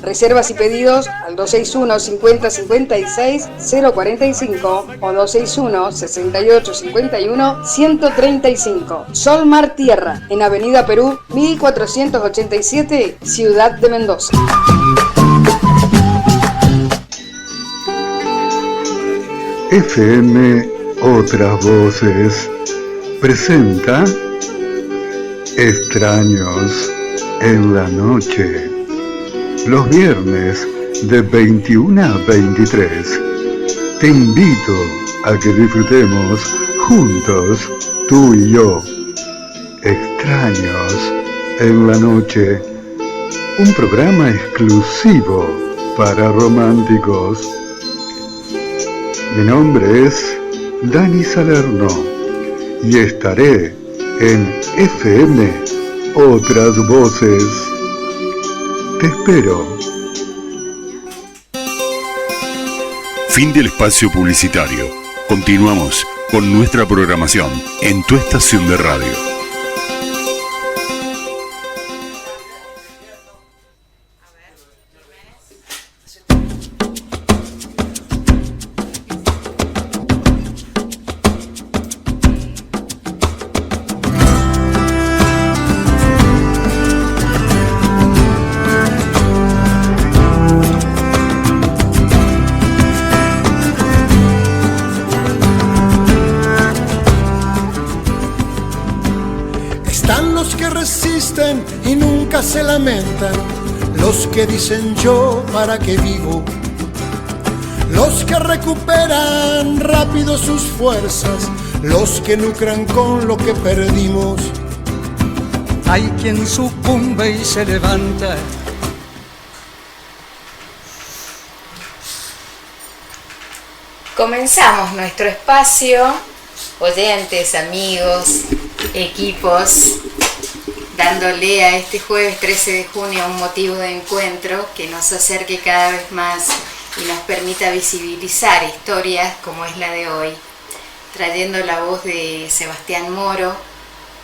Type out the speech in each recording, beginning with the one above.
Reservas y pedidos al 261 50 56 045 o 261 68 51 135. Sol Mar Tierra, en Avenida Perú 1487, Ciudad de Mendoza. FM Otras Voces presenta Extraños en la Noche, los viernes de 21 a 23. Te invito a que disfrutemos juntos, tú y yo, Extraños en la Noche, un programa exclusivo para románticos. Mi nombre es Dani Salerno y estaré en FM Otras Voces. Te espero. Fin del espacio publicitario. Continuamos con nuestra programación en tu estación de radio. Y nunca se lamentan los que dicen yo para qué vivo, los que recuperan rápido sus fuerzas, los que lucran con lo que perdimos. Hay quien sucumbe y se levanta. Comenzamos nuestro espacio, oyentes, amigos, equipos, dándole a este jueves 13 de junio un motivo de encuentro que nos acerque cada vez más y nos permita visibilizar historias como es la de hoy, trayendo la voz de Sebastián Moro,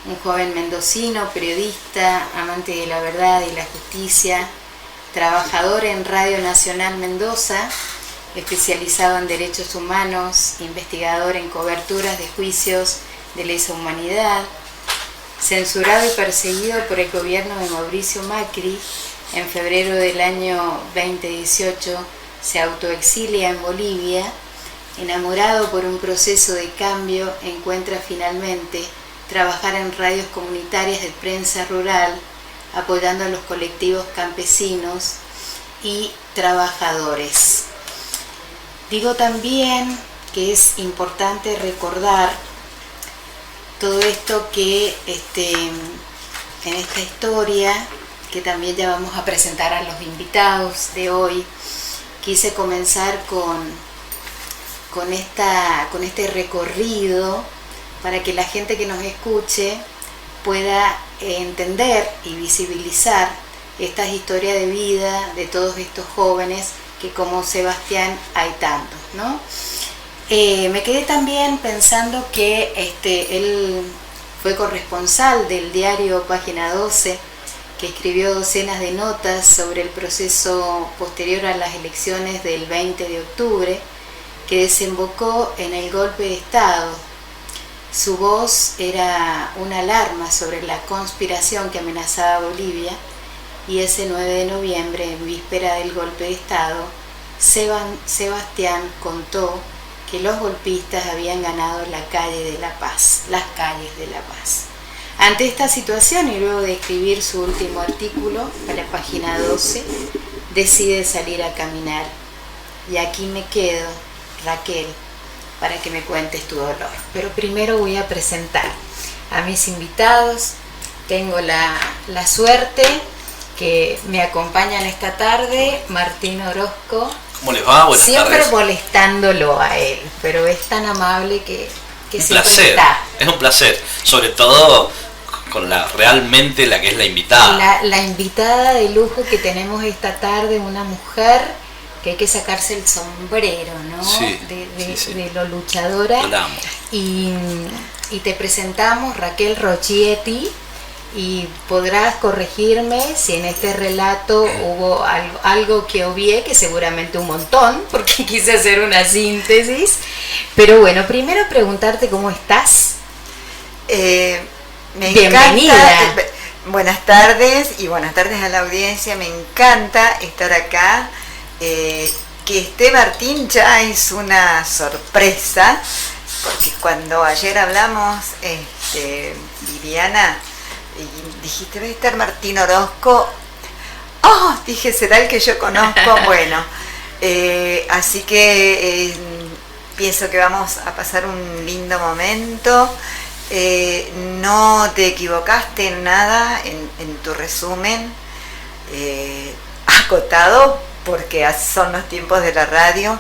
un joven mendocino, periodista, amante de la verdad y la justicia, trabajador en Radio Nacional Mendoza, especializado en derechos humanos, investigador en coberturas de juicios de lesa humanidad, censurado y perseguido por el gobierno de Mauricio Macri. En febrero del año 2018 se autoexilia en Bolivia. Enamorado por un proceso de cambio, encuentra finalmente trabajar en radios comunitarias de prensa rural, apoyando a los colectivos campesinos y trabajadores. Digo también que es importante recordar todo esto que en esta historia, que también ya vamos a presentar a los invitados de hoy, quise comenzar con este recorrido para que la gente que nos escuche pueda entender y visibilizar estas historias de vida de todos estos jóvenes que como Sebastián hay tantos, ¿no? Me quedé también pensando que él fue corresponsal del diario Página 12, que escribió docenas de notas sobre el proceso posterior a las elecciones del 20 de octubre, que desembocó en el golpe de Estado. Su voz era una alarma sobre la conspiración que amenazaba a Bolivia, y ese 9 de noviembre, en víspera del golpe de Estado, Sebastián contó que los golpistas habían ganado las calles de La Paz. Ante esta situación, y luego de escribir su último artículo para Página 12, decide salir a caminar. Y aquí me quedo, Raquel, para que me cuentes tu dolor. Pero primero voy a presentar a mis invitados. Tengo la suerte que me acompañan esta tarde, Martín Orozco. ¿Cómo les va? Buenas siempre tardes. Molestándolo a él, pero es tan amable que un siempre placer, está. Es un placer, sobre todo con realmente la que es la invitada. La invitada de lujo que tenemos esta tarde, una mujer que hay que sacarse el sombrero, ¿no? Sí, de lo luchadora. La amo. Y te presentamos Raquel Rochietti, y podrás corregirme si en este relato hubo algo que obvié, que seguramente un montón, porque quise hacer una síntesis. Pero bueno, primero preguntarte cómo estás. Bienvenida. Buenas tardes y buenas tardes a la audiencia. Me encanta estar acá. Que esté Martín ya es una sorpresa, porque cuando ayer hablamos, Viviana, y dijiste, va a estar Martín Orozco. Oh, dije, ¿será el que yo conozco? Bueno, así que pienso que vamos a pasar un lindo momento. No te equivocaste en nada en tu resumen, acotado, porque son los tiempos de la radio,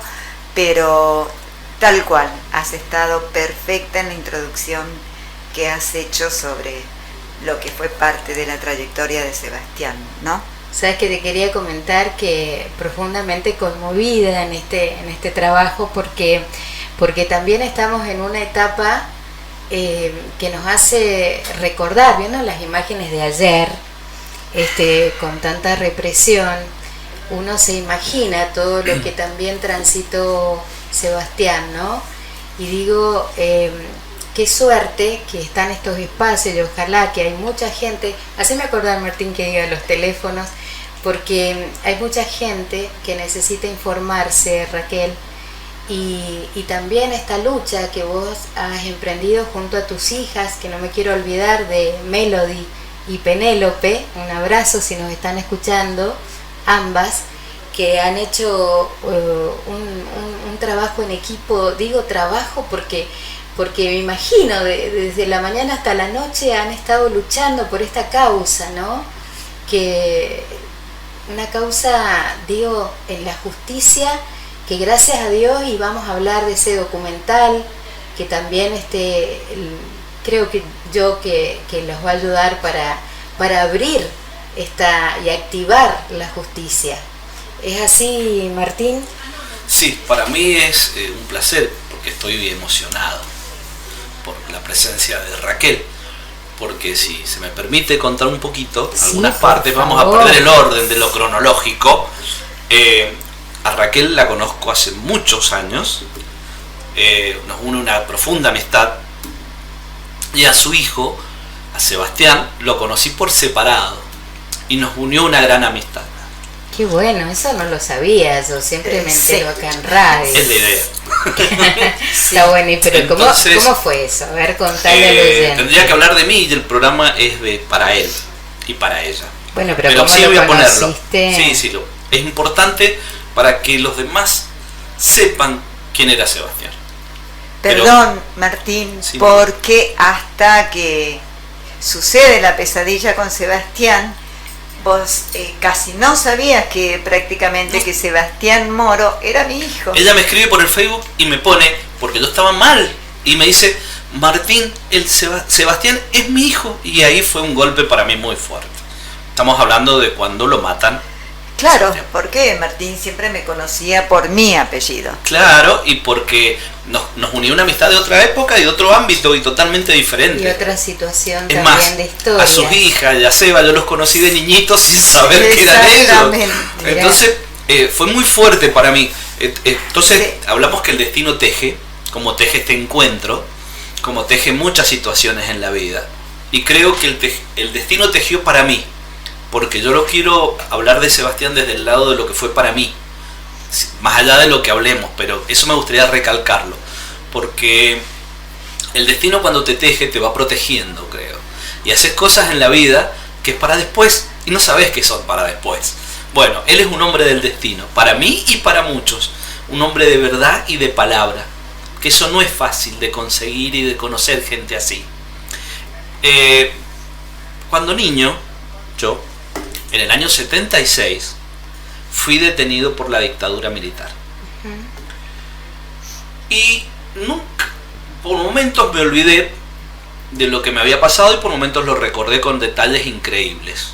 pero tal cual, has estado perfecta en la introducción que has hecho sobre lo que fue parte de la trayectoria de Sebastián, ¿no? Sabes que te quería comentar que profundamente conmovida en este trabajo, porque también estamos en una etapa que nos hace recordar, viendo las imágenes de ayer, con tanta represión, uno se imagina todo lo que también transitó Sebastián, ¿no? Y digo, qué suerte que están estos espacios y ojalá que hay mucha gente. Haceme acordar, Martín, que diga los teléfonos, porque hay mucha gente que necesita informarse, Raquel, y también esta lucha que vos has emprendido junto a tus hijas, que no me quiero olvidar de Melody y Penélope, un abrazo si nos están escuchando, ambas, que han hecho un trabajo en equipo. Digo trabajo porque me imagino desde la mañana hasta la noche han estado luchando por esta causa, ¿no? Que una causa, digo, en la justicia, que gracias a Dios, y vamos a hablar de ese documental que también creo que los va a ayudar para abrir y activar la justicia. ¿Es así, Martín? Sí, para mí es un placer, porque estoy emocionado por la presencia de Raquel, porque si se me permite contar un poquito, sí, algunas partes, vamos a perder el orden de lo cronológico. A Raquel la conozco hace muchos años, nos une una profunda amistad, y a su hijo, a Sebastián, lo conocí por separado y nos unió una gran amistad. Qué bueno, eso no lo sabía, yo siempre me entero acá en radio. Es la idea. Está bueno, pero entonces, ¿cómo fue eso? A ver, contale al oyente. Tendría que hablar de mí y el programa es para él y para ella. Bueno, pero ¿cómo sí lo voy a ponerlo. conociste? Sí, es importante para que los demás sepan quién era Sebastián. Perdón, Martín, sí, porque hasta que sucede la pesadilla con Sebastián, vos casi no sabías que prácticamente que Sebastián Moro era mi hijo. Ella me escribe por el Facebook y me pone, porque yo estaba mal, y me dice, Martín, Sebastián es mi hijo, y ahí fue un golpe para mí muy fuerte. Estamos hablando de cuando lo matan. Claro, porque Martín siempre me conocía por mi apellido. Claro, y porque nos unió una amistad de otra época y de otro ámbito y totalmente diferente. Y otra situación es también más, de historia. A sus hijas y a Seba yo los conocí de niñitos sin saber que eran ellos. Entonces fue muy fuerte para mí. Entonces sí, hablamos que el destino teje, como teje este encuentro, como teje muchas situaciones en la vida. Y creo que el destino tejió para mí. Porque yo lo quiero hablar de Sebastián desde el lado de lo que fue para mí, más allá de lo que hablemos, pero eso me gustaría recalcarlo, porque el destino cuando te teje te va protegiendo, creo, y haces cosas en la vida que es para después y no sabes que son para después. Bueno, él es un hombre del destino, para mí y para muchos, un hombre de verdad y de palabra, que eso no es fácil de conseguir y de conocer gente así. Cuando niño, yo, en el año 76, fui detenido por la dictadura militar. Y nunca, por momentos me olvidé de lo que me había pasado y por momentos lo recordé con detalles increíbles.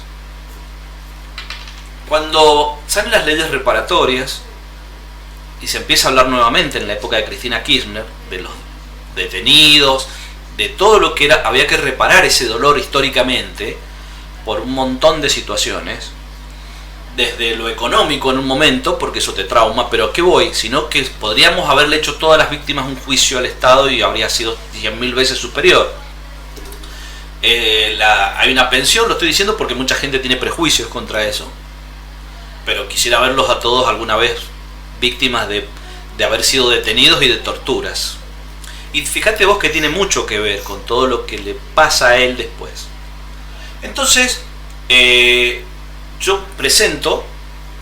Cuando salen las leyes reparatorias y se empieza a hablar nuevamente en la época de Cristina Kirchner de los detenidos, de todo lo que había que reparar ese dolor históricamente, por un montón de situaciones, desde lo económico en un momento, porque eso te trauma, pero ¿a qué voy? Sino que podríamos haberle hecho todas las víctimas un juicio al Estado y habría sido 10.000 veces superior. Hay una pensión, lo estoy diciendo porque mucha gente tiene prejuicios contra eso, pero quisiera verlos a todos alguna vez víctimas de haber sido detenidos y de torturas. Y fíjate vos que tiene mucho que ver con todo lo que le pasa a él después. Entonces, yo presento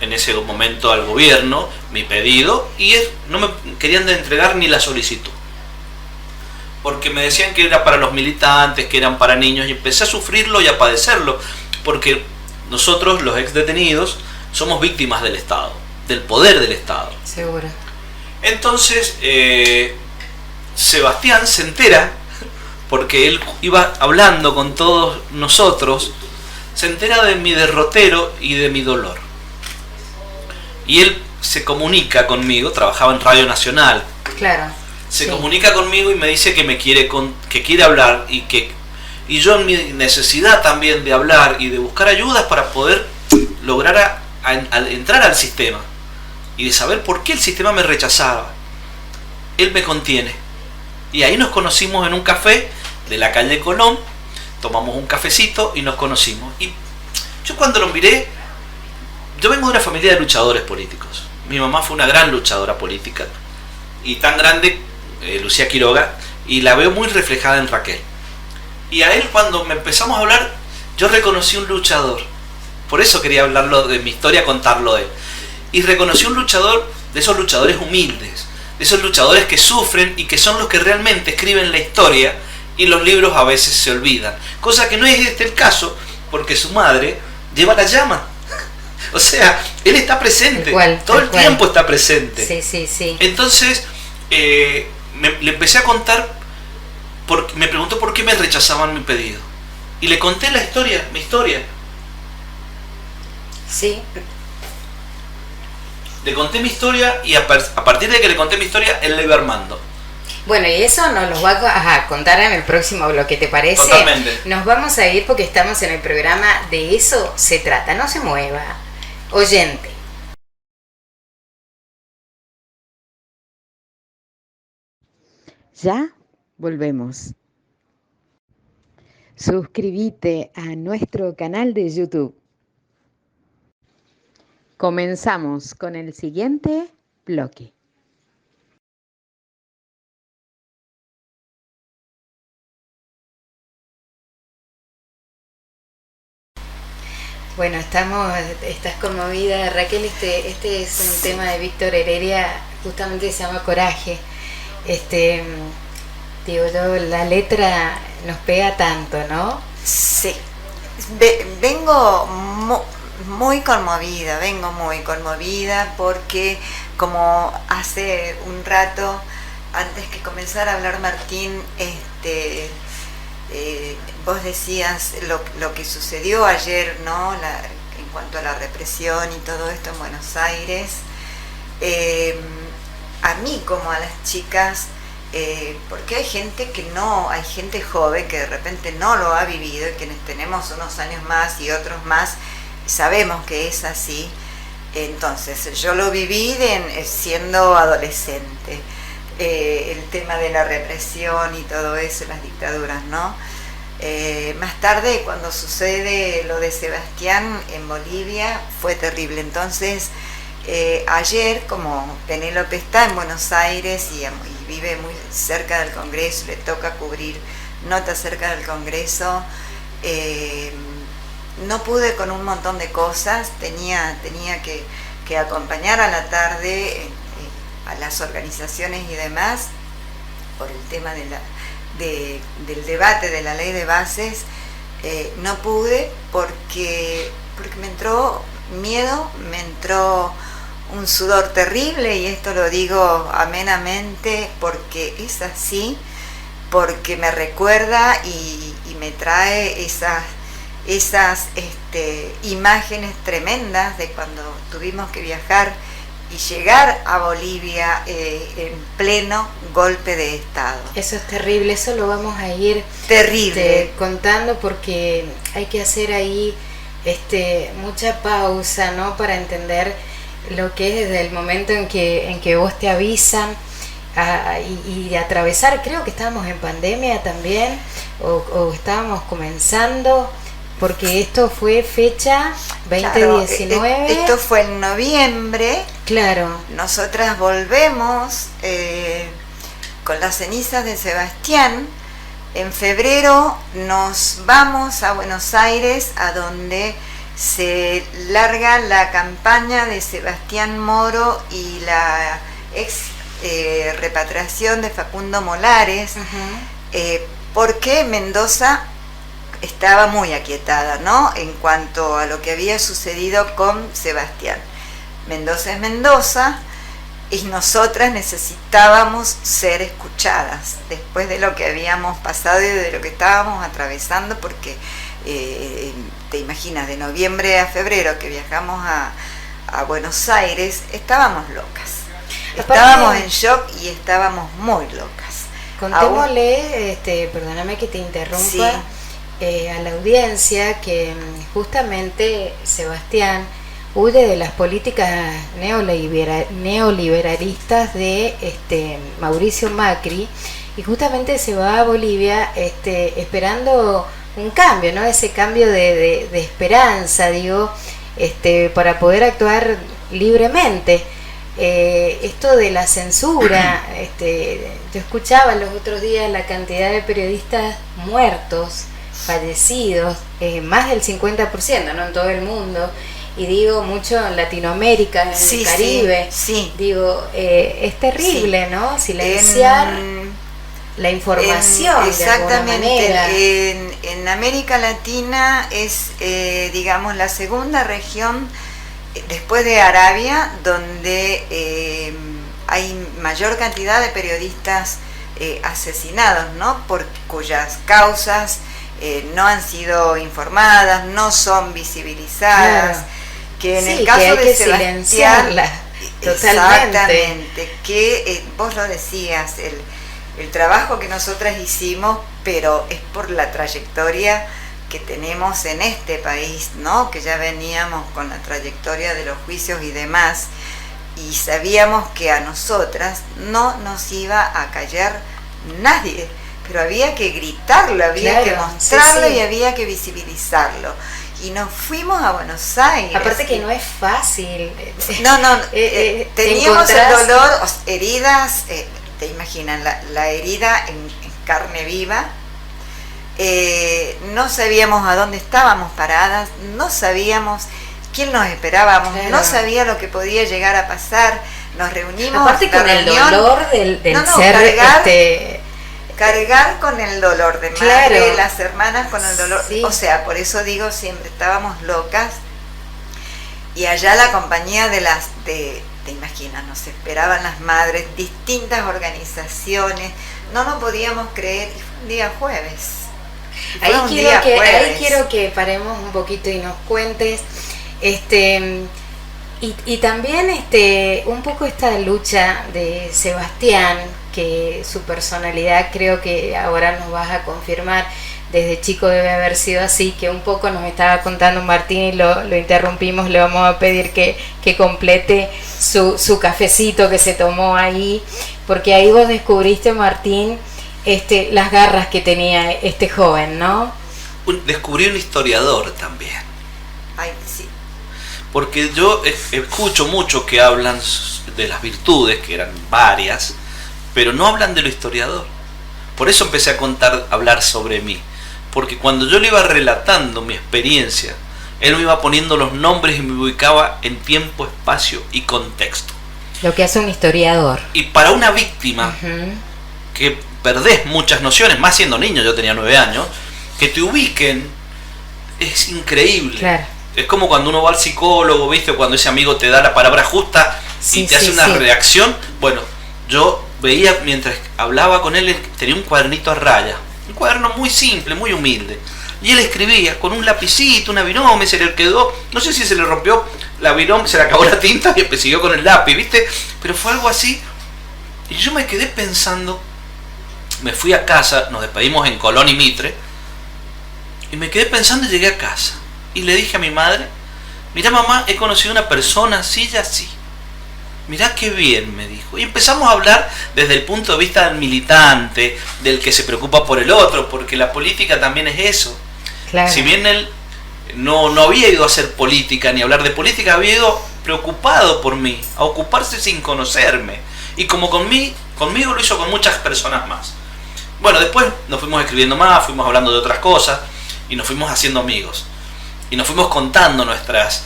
en ese momento al gobierno mi pedido y no me querían entregar ni la solicitud, porque me decían que era para los militantes, que eran para niños, y empecé a sufrirlo y a padecerlo, porque nosotros, los ex detenidos, somos víctimas del Estado, del poder del Estado. Seguro. Entonces, Sebastián se entera, porque él iba hablando con todos nosotros, se entera de mi derrotero y de mi dolor. Y él se comunica conmigo, trabajaba en Radio Nacional. Claro. Se comunica conmigo y me dice que que quiere hablar y yo en mi necesidad también de hablar y de buscar ayudas para poder lograr entrar al sistema y de saber por qué el sistema me rechazaba. Él me contiene. Y ahí nos conocimos en un café de la calle Colón, tomamos un cafecito y nos conocimos. Y yo cuando lo miré, yo vengo de una familia de luchadores políticos. Mi mamá fue una gran luchadora política y tan grande, Lucía Quiroga, y la veo muy reflejada en Raquel. Y a él, cuando me empezamos a hablar, yo reconocí un luchador. Por eso quería hablarlo de mi historia, contarlo de él. Y reconocí un luchador, de esos luchadores humildes, de esos luchadores que sufren y que son los que realmente escriben la historia, y los libros a veces se olvidan. Cosa que no es este el caso, porque su madre lleva la llama. O sea, él está presente, todo el tiempo está presente. Sí, sí, sí. Entonces, le empecé a contar, me preguntó por qué me rechazaban mi pedido. Y le conté mi historia. Sí. Le conté mi historia y a partir de que le conté mi historia, él le iba armando. Bueno, y eso nos lo va a contar en el próximo bloque, ¿te parece? Totalmente. Nos vamos a ir porque estamos en el programa De Eso Se Trata. No se mueva, oyente. Ya volvemos. Suscríbete a nuestro canal de YouTube. Comenzamos con el siguiente bloque. Bueno, estás conmovida, Raquel. Este es un tema de Víctor Heredia, justamente se llama Coraje. Digo yo, la letra nos pega tanto, ¿no? Sí. Vengo muy conmovida porque, como hace un rato, antes que comenzara a hablar Martín, vos decías lo que sucedió ayer, ¿no? En cuanto a la represión y todo esto en Buenos Aires. A mí como a las chicas, porque hay gente joven que de repente no lo ha vivido y quienes tenemos unos años más y otros más, sabemos que es así. Entonces, yo lo viví siendo adolescente. El tema de la represión y todo eso, las dictaduras, ¿no? Más tarde, cuando sucede lo de Sebastián en Bolivia, fue terrible. Entonces, ayer, como Penélope está en Buenos Aires y vive muy cerca del Congreso, le toca cubrir notas cerca del Congreso, no pude con un montón de cosas, tenía que acompañar a la tarde a las organizaciones y demás por el tema del debate de la ley de bases. No pude porque me entró miedo, me entró un sudor terrible, y esto lo digo amenamente porque es así, porque me recuerda y me trae esas imágenes tremendas de cuando tuvimos que viajar y llegar a Bolivia en pleno golpe de Estado. Eso es terrible, eso lo vamos a ir contando porque hay que hacer ahí mucha pausa, ¿no? Para entender lo que es desde el momento en que vos te avisan y atravesar, creo que estábamos en pandemia también o estábamos comenzando. Porque esto fue fecha 2019. Claro, esto fue en noviembre. Claro. Nosotras volvemos con las cenizas de Sebastián. En febrero nos vamos a Buenos Aires, a donde se larga la campaña de Sebastián Moro y la repatriación de Facundo Molares, porque Mendoza estaba muy aquietada, ¿no? En cuanto a lo que había sucedido con Sebastián. Mendoza es Mendoza y nosotras necesitábamos ser escuchadas después de lo que habíamos pasado y de lo que estábamos atravesando, porque te imaginas, de noviembre a febrero que viajamos a Buenos Aires, estábamos locas. Estábamos en shock y estábamos muy locas. Contémosle, perdóname que te interrumpa. Sí. A la audiencia que justamente Sebastián huye de las políticas neoliberalistas de Mauricio Macri y justamente se va a Bolivia esperando un cambio, ¿no? Ese cambio de esperanza, digo, para poder actuar libremente. Esto de la censura, yo escuchaba los otros días la cantidad de periodistas muertos, fallecidos, más del 50%, ¿no? En todo el mundo, y digo mucho en Latinoamérica, en el Caribe, digo, es terrible, ¿no? Silenciar la información exactamente, de alguna manera. En América Latina es, digamos, la segunda región después de Arabia donde hay mayor cantidad de periodistas asesinados, ¿no? Por cuyas causas no han sido informadas, no son visibilizadas, claro. Que en el caso de Sebastián, exactamente, que vos lo decías, el trabajo que nosotras hicimos, pero es por la trayectoria que tenemos en este país, ¿no? Que ya veníamos con la trayectoria de los juicios y demás, y sabíamos que a nosotras no nos iba a callar nadie. Pero había que gritarlo, había que mostrarlo y había que visibilizarlo. Y nos fuimos a Buenos Aires. Aparte que no es fácil. Teníamos el dolor, heridas, te imaginas, la herida en carne viva. No sabíamos a dónde estábamos paradas, no sabíamos quién nos esperábamos, no sabía lo que podía llegar a pasar. Nos reunimos. Aparte con el dolor del ser... Cargar con el dolor de madre, las hermanas con el dolor, o sea, por eso digo, siempre estábamos locas, y allá la compañía te imaginas, nos esperaban las madres, distintas organizaciones, no nos podíamos creer, y fue un día jueves. Ahí quiero que paremos un poquito y nos cuentes, y también un poco esta lucha de Sebastián, que su personalidad creo que ahora nos vas a confirmar, desde chico debe haber sido así, que un poco nos estaba contando Martín y lo interrumpimos, le vamos a pedir que complete su cafecito que se tomó ahí, porque ahí vos descubriste, Martín, las garras que tenía este joven, ¿no? Descubrí un historiador también. Ay, sí. Porque yo escucho mucho que hablan de las virtudes, que eran varias, pero no hablan de lo historiador. Por eso empecé a hablar sobre mí. Porque cuando yo le iba relatando mi experiencia, él me iba poniendo los nombres y me ubicaba en tiempo, espacio y contexto. Lo que hace un historiador. Y para una víctima, que perdés muchas nociones, más siendo niño, yo tenía 9 años, que te ubiquen, es increíble. Claro. Es como cuando uno va al psicólogo, ¿viste? O cuando ese amigo te da la palabra justa y te hace una reacción. Bueno, yo veía, mientras hablaba con él, tenía un cuadernito a raya, un cuaderno muy simple, muy humilde, Y él escribía con un lapicito, una virome, se le quedó, no sé si se le rompió la virome, se le acabó la tinta y siguió con el lápiz, ¿viste? Pero fue algo así. Y yo me quedé pensando, me fui a casa, nos despedimos en Colón y Mitre, y me quedé pensando y llegué a casa. Y le dije a mi madre, mirá mamá, he conocido una persona así y así. Mirá qué bien, me dijo. Y empezamos a hablar desde el punto de vista del militante, del que se preocupa por el otro, porque la política también es eso. Claro. Si bien él no había ido a hacer política ni a hablar de política, había ido preocupado por mí, a ocuparse sin conocerme. Y como conmigo lo hizo con muchas personas más. Bueno, después nos fuimos escribiendo más, fuimos hablando de otras cosas y nos fuimos haciendo amigos. Y nos fuimos contando nuestras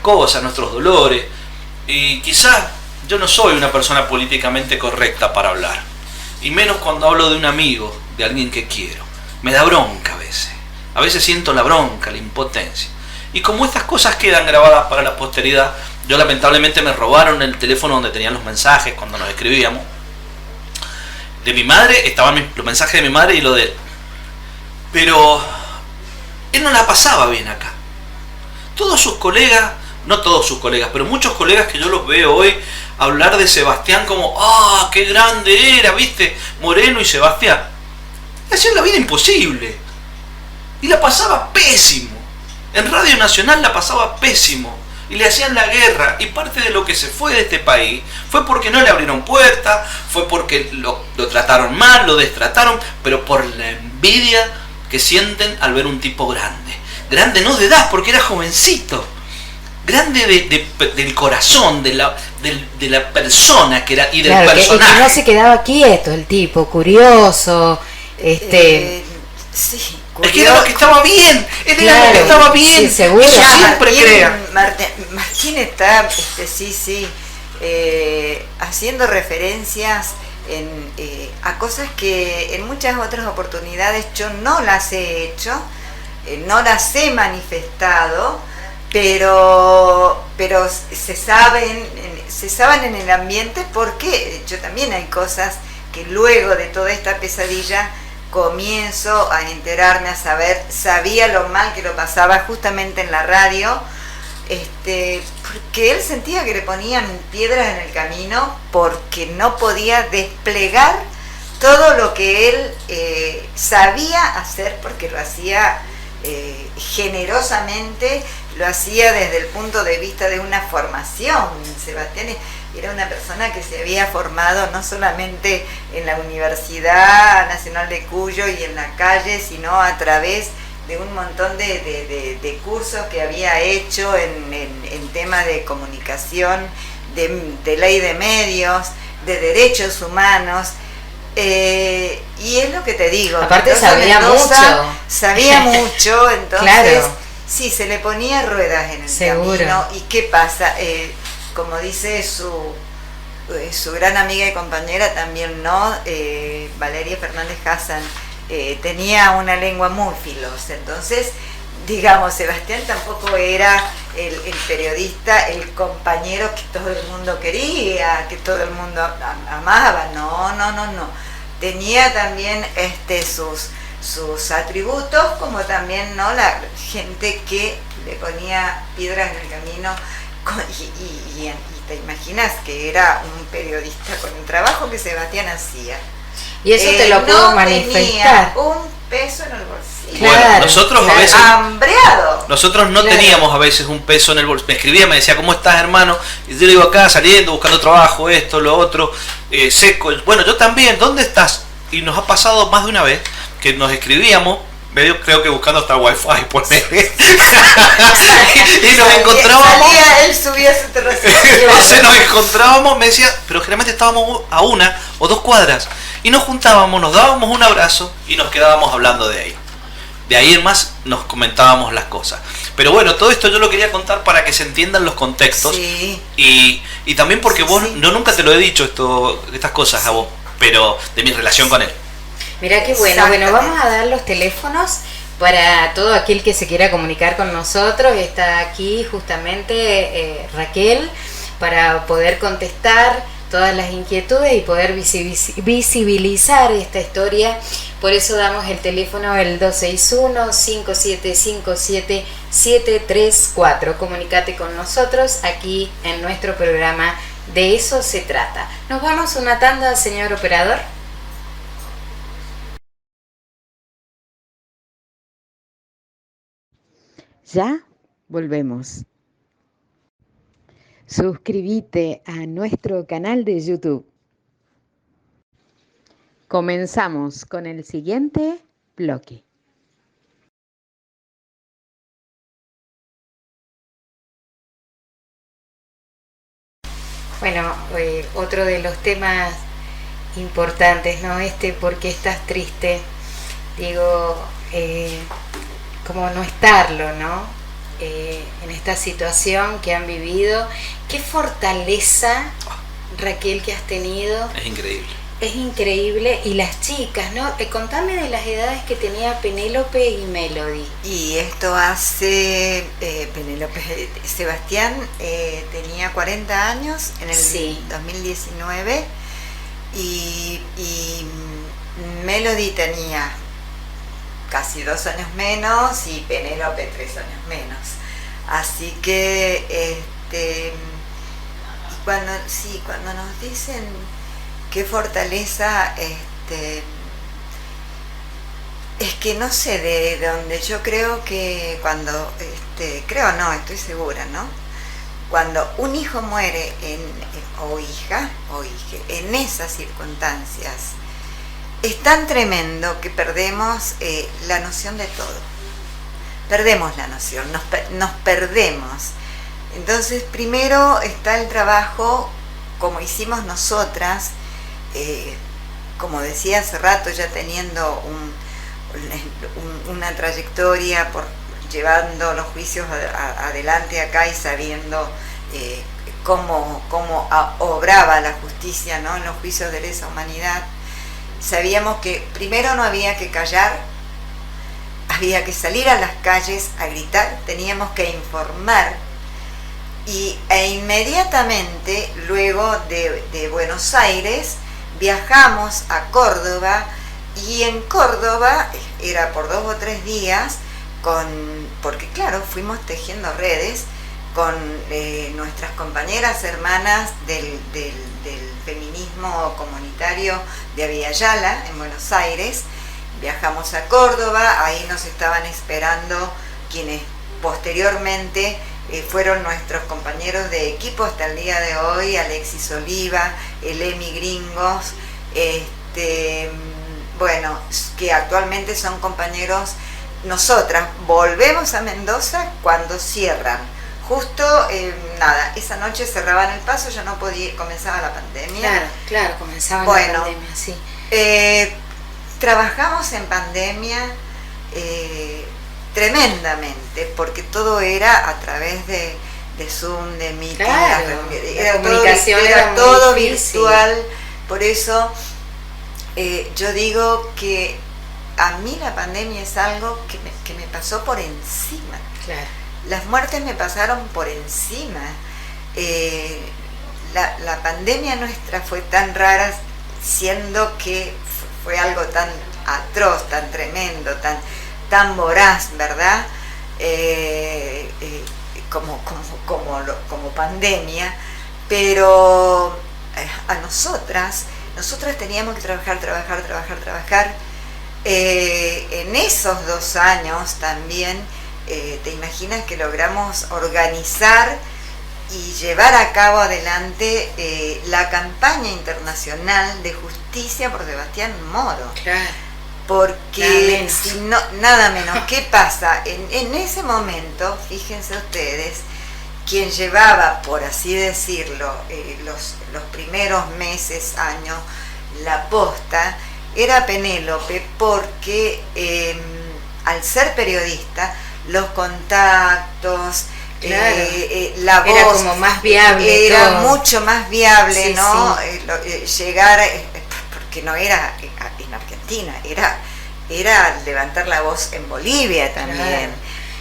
cosas, nuestros dolores. Y quizás yo no soy una persona políticamente correcta para hablar. Y menos cuando hablo de un amigo, de alguien que quiero. Me da bronca a veces. A veces siento la bronca, la impotencia. Y como estas cosas quedan grabadas para la posteridad, yo lamentablemente me robaron el teléfono donde tenían los mensajes cuando nos escribíamos. De mi madre, estaban los mensajes de mi madre y lo de él. Pero él no la pasaba bien acá. Todos sus colegas, no todos sus colegas, pero muchos colegas que yo los veo hoy hablar de Sebastián como, ¡ah, qué grande era! ¿Viste? Moreno y Sebastián. Le hacían la vida imposible. Y la pasaba pésimo. En Radio Nacional la pasaba pésimo. Y le hacían la guerra. Y parte de lo que se fue de este país fue porque no le abrieron puertas, fue porque lo trataron mal, lo destrataron, pero por la envidia que sienten al ver un tipo grande. Grande no de edad, porque era jovencito. Grande del corazón, de la persona que era y del personaje. Que no se quedaba quieto el tipo, curioso. Sí. Es que era lo que estaba bien, él era lo que estaba bien. Sí, seguro. Eso siempre crea. Martín está, haciendo referencias a cosas que en muchas otras oportunidades yo no las he hecho, no las he manifestado, pero se saben en el ambiente, porque yo también hay cosas que luego de toda esta pesadilla comienzo a enterarme, a saber, sabía lo mal que lo pasaba justamente en la radio, porque él sentía que le ponían piedras en el camino porque no podía desplegar todo lo que él sabía hacer, porque lo hacía generosamente, lo hacía desde el punto de vista de una formación. Sebastián era una persona que se había formado no solamente en la Universidad Nacional de Cuyo y en la calle, sino a través de un montón de cursos que había hecho en temas de comunicación, de ley de medios, de derechos humanos. Y es lo que te digo. Aparte sabía mucho. Sabía mucho, entonces claro. Sí, se le ponía ruedas en el Seguro. Camino. ¿Y qué pasa? Como dice su gran amiga y compañera también, ¿no? Valeria Fernández Hassan, tenía una lengua muy filosa. Entonces, digamos, Sebastián tampoco era el periodista, el compañero que todo el mundo quería, que todo el mundo amaba. No. Tenía también sus atributos, como también, ¿no?, la gente que le ponía piedras en el camino. Y te imaginas que era un periodista con el trabajo que Sebastián hacía. Y eso te lo puedo manifestar. Tenía un peso en el bolsillo. Bueno, Claro, nosotros a veces hambreado. Nosotros no Claro. teníamos a veces un peso en el bolsillo. Me escribía, me decía, ¿cómo estás, hermano? Y yo le digo, acá saliendo, buscando trabajo, esto, lo otro, seco. Bueno, yo también, ¿dónde estás? Y nos ha pasado más de una vez que nos escribíamos, medio creo que buscando hasta wifi, ponele. Y nos encontrábamos. Salía, él subía su terraza. Entonces nos encontrábamos, me decía, pero generalmente estábamos a 1 o 2 cuadras. Y nos juntábamos, nos dábamos un abrazo y nos quedábamos hablando de ahí. De ahí en más nos comentábamos las cosas. Pero bueno, todo esto yo lo quería contar para que se entiendan los contextos. Sí. Y también porque vos, yo nunca te lo he dicho estas cosas a vos, pero de mi relación con él. Mirá qué bueno. Bueno, vamos a dar los teléfonos para todo aquel que se quiera comunicar con nosotros. Está aquí justamente Raquel para poder contestar todas las inquietudes y poder visibilizar esta historia Por eso damos el teléfono el 261-5757-734. Comunicate con nosotros aquí en nuestro programa. De eso se trata. Nos vamos a una tanda, señor operador. Ya volvemos. Suscríbete a nuestro canal de YouTube. Comenzamos con el siguiente bloque. Bueno, otro de los temas importantes, ¿no? ¿Por qué estás triste? Digo, como no estarlo, ¿no? En esta situación que han vivido. Qué fortaleza, Raquel, que has tenido. Es increíble. Es increíble. Y las chicas, ¿no? Contame de las edades que tenía Penélope y Melody. Y esto hace, Penélope, Sebastián tenía 40 años en el 2019 y Melody tenía casi 2 años menos y Penélope 3 años menos. Así que cuando nos dicen qué fortaleza, es que no sé de dónde. Yo creo que cuando, estoy segura, ¿no? Cuando un hijo muere o hija en esas circunstancias, es tan tremendo que perdemos la noción de todo. Perdemos la noción, nos perdemos. Entonces, primero está el trabajo, como hicimos nosotras, como decía hace rato, ya teniendo una trayectoria llevando los juicios adelante acá y sabiendo cómo obraba la justicia, ¿no? En los juicios de lesa humanidad. Sabíamos que primero no había que callar, había que salir a las calles a gritar, teníamos que informar e inmediatamente luego de Buenos Aires viajamos a Córdoba y en Córdoba era por 2 o 3 días porque claro, fuimos tejiendo redes con nuestras compañeras hermanas del feminismo comunitario de Aviala, en Buenos Aires. Viajamos a Córdoba, ahí nos estaban esperando quienes posteriormente fueron nuestros compañeros de equipo hasta el día de hoy, Alexis Oliva, el Emi Gringos, bueno, que actualmente son compañeros. Nosotras volvemos a Mendoza cuando cierran. Justo, esa noche cerraban el paso, ya no podía, comenzaba la pandemia. Claro, comenzaba la pandemia, sí. Trabajamos en pandemia tremendamente, porque todo era a través de Zoom, de Meeting, era todo virtual. Por eso yo digo que a mí la pandemia es algo que me pasó por encima. Claro. Las muertes me pasaron por encima. La pandemia nuestra fue tan rara, siendo que fue algo tan atroz, tan tremendo, tan voraz, ¿verdad? Como pandemia, pero a nosotras teníamos que trabajar. En esos 2 años también, te imaginas que logramos organizar y llevar a cabo adelante la campaña internacional de justicia por Sebastián Moro. Claro. Porque nada menos. ¿Qué pasa? En ese momento, fíjense ustedes, quien llevaba, por así decirlo, los primeros meses, años, la posta, era Penélope, porque al ser periodista, los contactos, claro, la voz era como más viable, era todo. Mucho más viable, sí, ¿no? Sí. Llegar, porque no era en Argentina, era levantar la voz en Bolivia también, claro.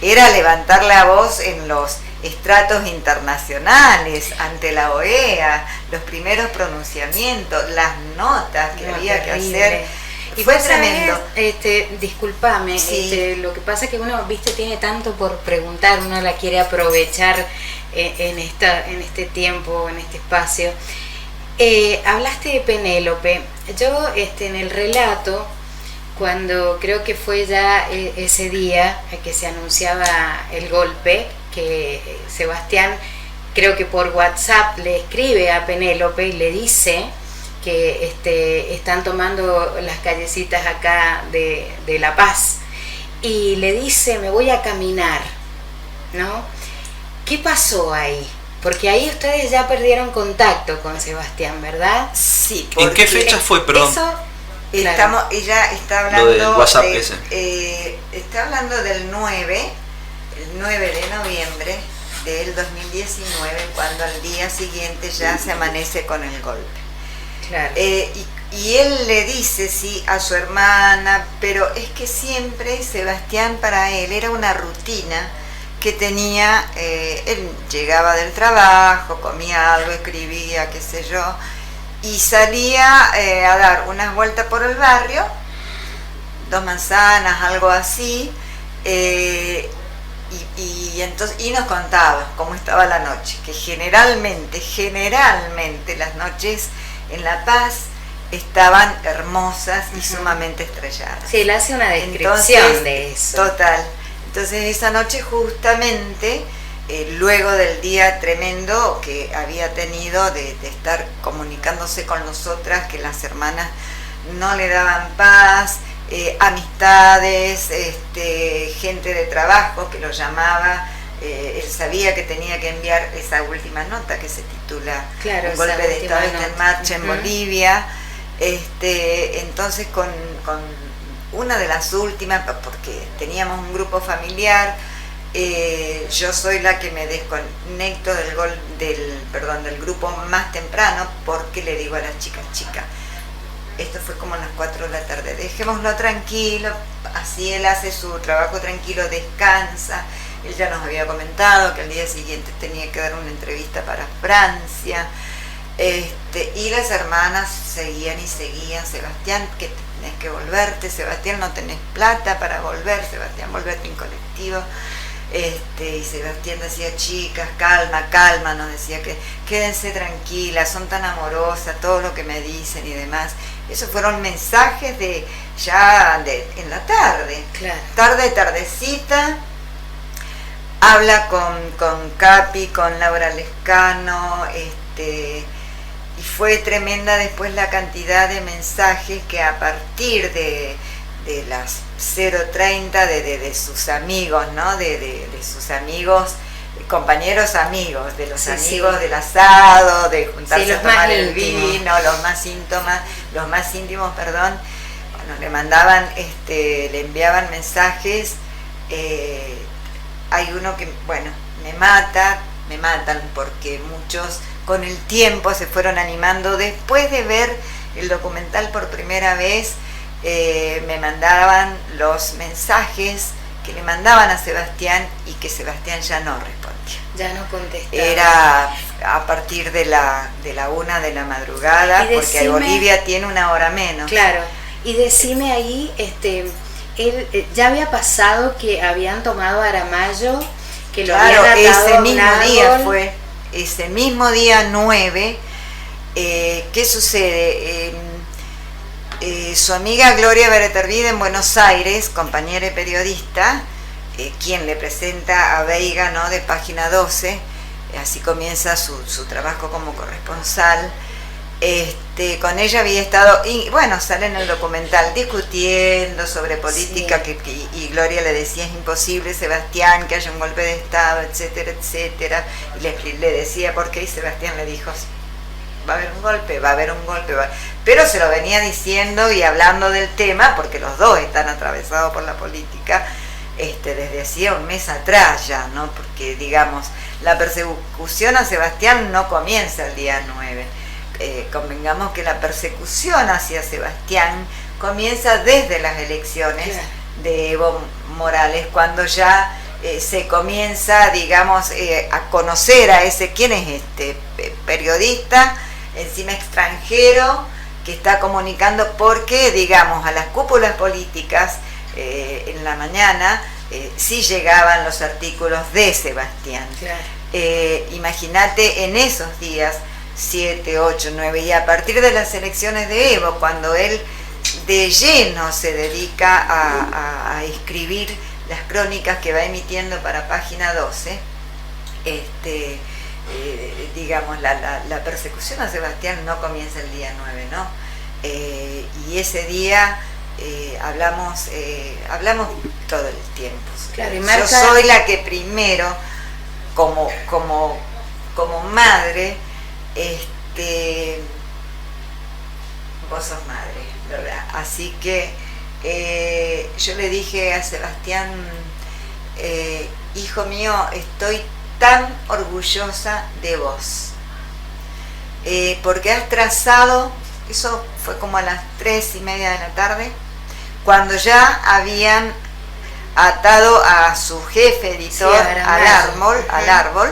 Era levantar la voz en los estratos internacionales, ante la OEA, los primeros pronunciamientos, las notas que había que hacer. Y fue tremendo. Discúlpame, sí. Lo que pasa es que uno, tiene tanto por preguntar, uno la quiere aprovechar en este tiempo, en este espacio. Hablaste de Penélope. Yo en el relato, cuando creo que fue ya ese día que se anunciaba el golpe, que Sebastián, creo que por WhatsApp le escribe a Penélope y le dice que están tomando las callecitas acá de La Paz, y le dice, me voy a caminar, ¿no? ¿Qué pasó ahí? Porque ahí ustedes ya perdieron contacto con Sebastián, ¿verdad? Sí. ¿En qué fecha fue, perdón? Ella está hablando lo del WhatsApp ese. Está hablando del 9 de noviembre del 2019, cuando al día siguiente ya se amanece con el golpe. Claro. Y él le dice sí a su hermana, pero es que siempre Sebastián, para él era una rutina que tenía. Él llegaba del trabajo, comía algo, escribía, qué sé yo, y salía a dar unas vueltas por el barrio, 2 manzanas, algo así, y nos contaba cómo estaba la noche, que generalmente las noches en La Paz estaban hermosas y sumamente estrelladas. Sí, él hace una descripción de eso. Total. Entonces esa noche justamente, luego del día tremendo que había tenido de estar comunicándose con nosotras, que las hermanas no le daban paz, amistades, gente de trabajo que lo llamaba, él sabía que tenía que enviar esa última nota que se titula Un golpe de Estado está en marcha en Bolivia. Entonces con una de las últimas, porque teníamos un grupo familiar, yo soy la que me desconecto del grupo más temprano, porque le digo a las chicas, esto fue como a las 4 de la tarde, dejémoslo tranquilo, así él hace su trabajo tranquilo, descansa. Él ya nos había comentado que al día siguiente tenía que dar una entrevista para Francia, y las hermanas seguían, Sebastián, que tenés que volverte, Sebastián, no tenés plata para volver, Sebastián, volverte en colectivo. Y Sebastián decía, chicas, calma, nos decía que quédense tranquilas, son tan amorosas, todo lo que me dicen y demás. Esos fueron mensajes en la tarde, claro. Tardecita, habla con Capi, con Laura Lescano, y fue tremenda después la cantidad de mensajes que a partir de las 0:30 de sus amigos, ¿no? De sus amigos, compañeros amigos, de los amigos del asado, de juntarse a tomar el vino, los más íntimos, bueno, le mandaban, le enviaban mensajes. Hay uno que, bueno, me matan porque muchos con el tiempo se fueron animando después de ver el documental por primera vez. Me mandaban los mensajes que le mandaban a Sebastián y que Sebastián ya no respondía. Ya no contestaba. Era a partir de la 1 de la madrugada, porque Bolivia tiene 1 hora menos. Claro. Y decime ahí, él ya había pasado que habían tomado Aramayo, que lo habían atado ese mismo día fue, ese mismo día 9. ¿Qué sucede? Su amiga Gloria Beretervide en Buenos Aires, compañera y periodista, quien le presenta a Veiga, ¿no?, de Página 12, así comienza su trabajo como corresponsal. Con ella había estado, y bueno, sale en el documental discutiendo sobre política, sí. Y Gloria le decía, es imposible, Sebastián, que haya un golpe de Estado, etcétera, etcétera, y le decía por qué, y Sebastián le dijo, va a haber un golpe, pero se lo venía diciendo y hablando del tema, porque los dos están atravesados por la política, desde hacía un mes atrás ya, ¿no? Porque, digamos, la persecución a Sebastián no comienza el día 9. Convengamos que la persecución hacia Sebastián comienza desde las elecciones, claro, de Evo Morales, cuando ya se comienza, digamos, a conocer a quién es este periodista, encima extranjero, que está comunicando, porque, digamos, a las cúpulas políticas en la mañana sí llegaban los artículos de Sebastián. Claro. Imagínate en esos días, 7, 8, 9, y a partir de las elecciones de Evo, cuando él de lleno se dedica a escribir las crónicas que va emitiendo para Página 12, digamos, la persecución a Sebastián no comienza el día 9, ¿no? Y ese día hablamos todo el tiempo. Claro, yo soy la que primero, como madre, vos sos madre, ¿verdad? Así que yo le dije a Sebastián, hijo mío, estoy tan orgullosa de vos, porque has trazado, eso fue como a las 3:30 de la tarde, cuando ya habían atado a su jefe editor al árbol,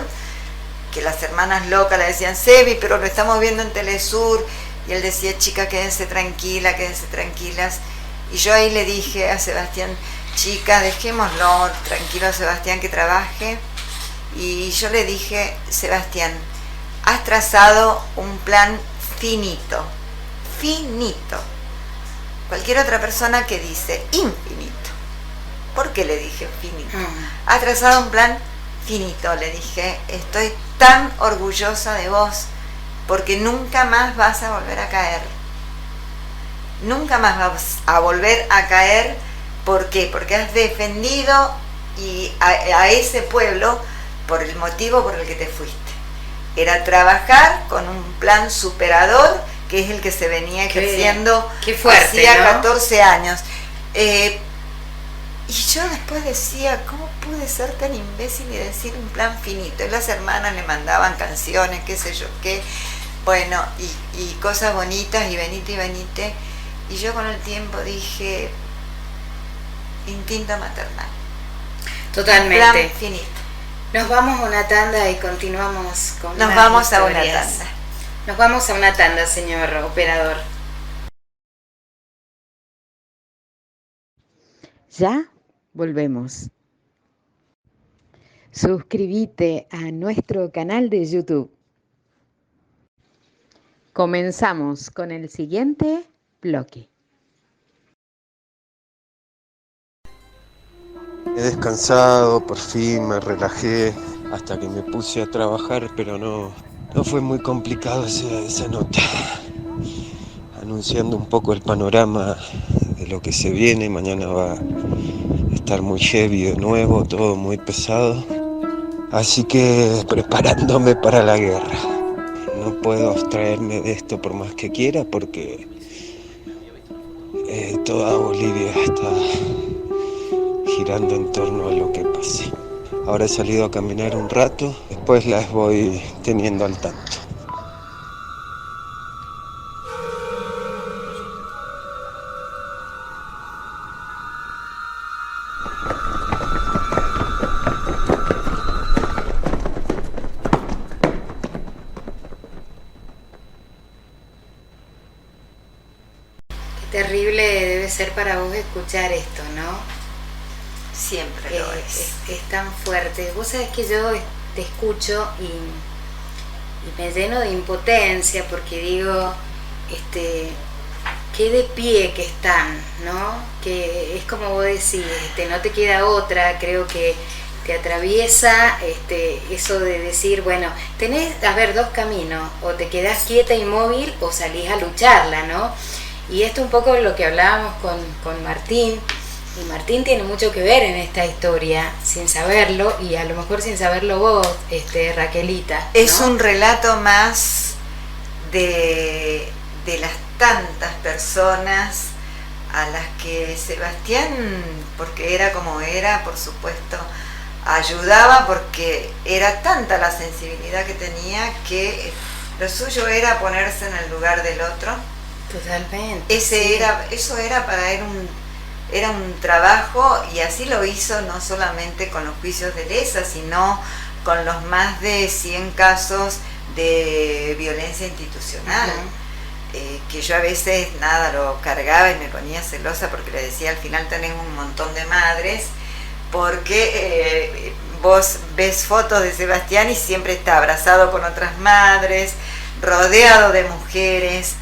que las hermanas locas le decían, Sebi, pero lo estamos viendo en Telesur, y él decía, chica, quédense tranquilas, y yo ahí le dije a Sebastián, chica, dejémoslo tranquilo a Sebastián que trabaje. Y yo le dije, Sebastián, has trazado un plan finito. Cualquier otra persona que dice infinito. ¿Por qué le dije finito? Has trazado un plan finito, le dije, estoy tan orgullosa de vos, porque nunca más vas a volver a caer. Nunca más vas a volver a caer. ¿Por qué? Porque has defendido a ese pueblo por el motivo por el que te fuiste. Era trabajar con un plan superador, que es el que se venía ejerciendo hacía 14 años. Y yo después decía, ¿cómo pude ser tan imbécil y decir un plan finito? Y las hermanas le mandaban canciones, qué sé yo qué, bueno, y cosas bonitas, y venite. Y yo con el tiempo dije, instinto maternal. Totalmente. Un plan finito. Nos vamos a una tanda y continuamos con Nos vamos a una tanda. Nos vamos a una tanda, señor operador. Ya volvemos. Suscríbete a nuestro canal de YouTube. Comenzamos con el siguiente bloque. He descansado, por fin me relajé hasta que me puse a trabajar, pero no fue muy complicado esa nota, anunciando un poco el panorama de lo que se viene. Mañana va a estar muy heavy de nuevo, todo muy pesado, así que preparándome para la guerra. No puedo abstraerme de esto por más que quiera, porque toda Bolivia está girando en torno a lo que pase. Ahora he salido a caminar un rato, después las voy teniendo al tanto. Qué terrible debe ser para vos escuchar esto, ¿no? Siempre lo es. Es tan fuerte. Vos sabés que yo te escucho y me lleno de impotencia, porque digo, qué de pie que están, ¿no? Que es como vos decís, no te queda otra. Creo que te atraviesa eso de decir, bueno, tenés, dos caminos: o te quedás quieta, inmóvil, o salís a lucharla, ¿no? Y esto un poco lo que hablábamos con Martín. Y Martín tiene mucho que ver en esta historia, sin saberlo, y a lo mejor sin saberlo vos, Raquelita, ¿no? Es un relato más de las tantas personas a las que Sebastián, porque era como era, por supuesto, ayudaba, porque era tanta la sensibilidad que tenía, que lo suyo era ponerse en el lugar del otro. Totalmente. Eso era para él era un trabajo, y así lo hizo no solamente con los juicios de lesa, sino con los más de 100 casos de violencia institucional. que yo a veces lo cargaba y me ponía celosa porque le decía, al final tenés un montón de madres, porque vos ves fotos de Sebastián y siempre está abrazado con otras madres, rodeado de mujeres,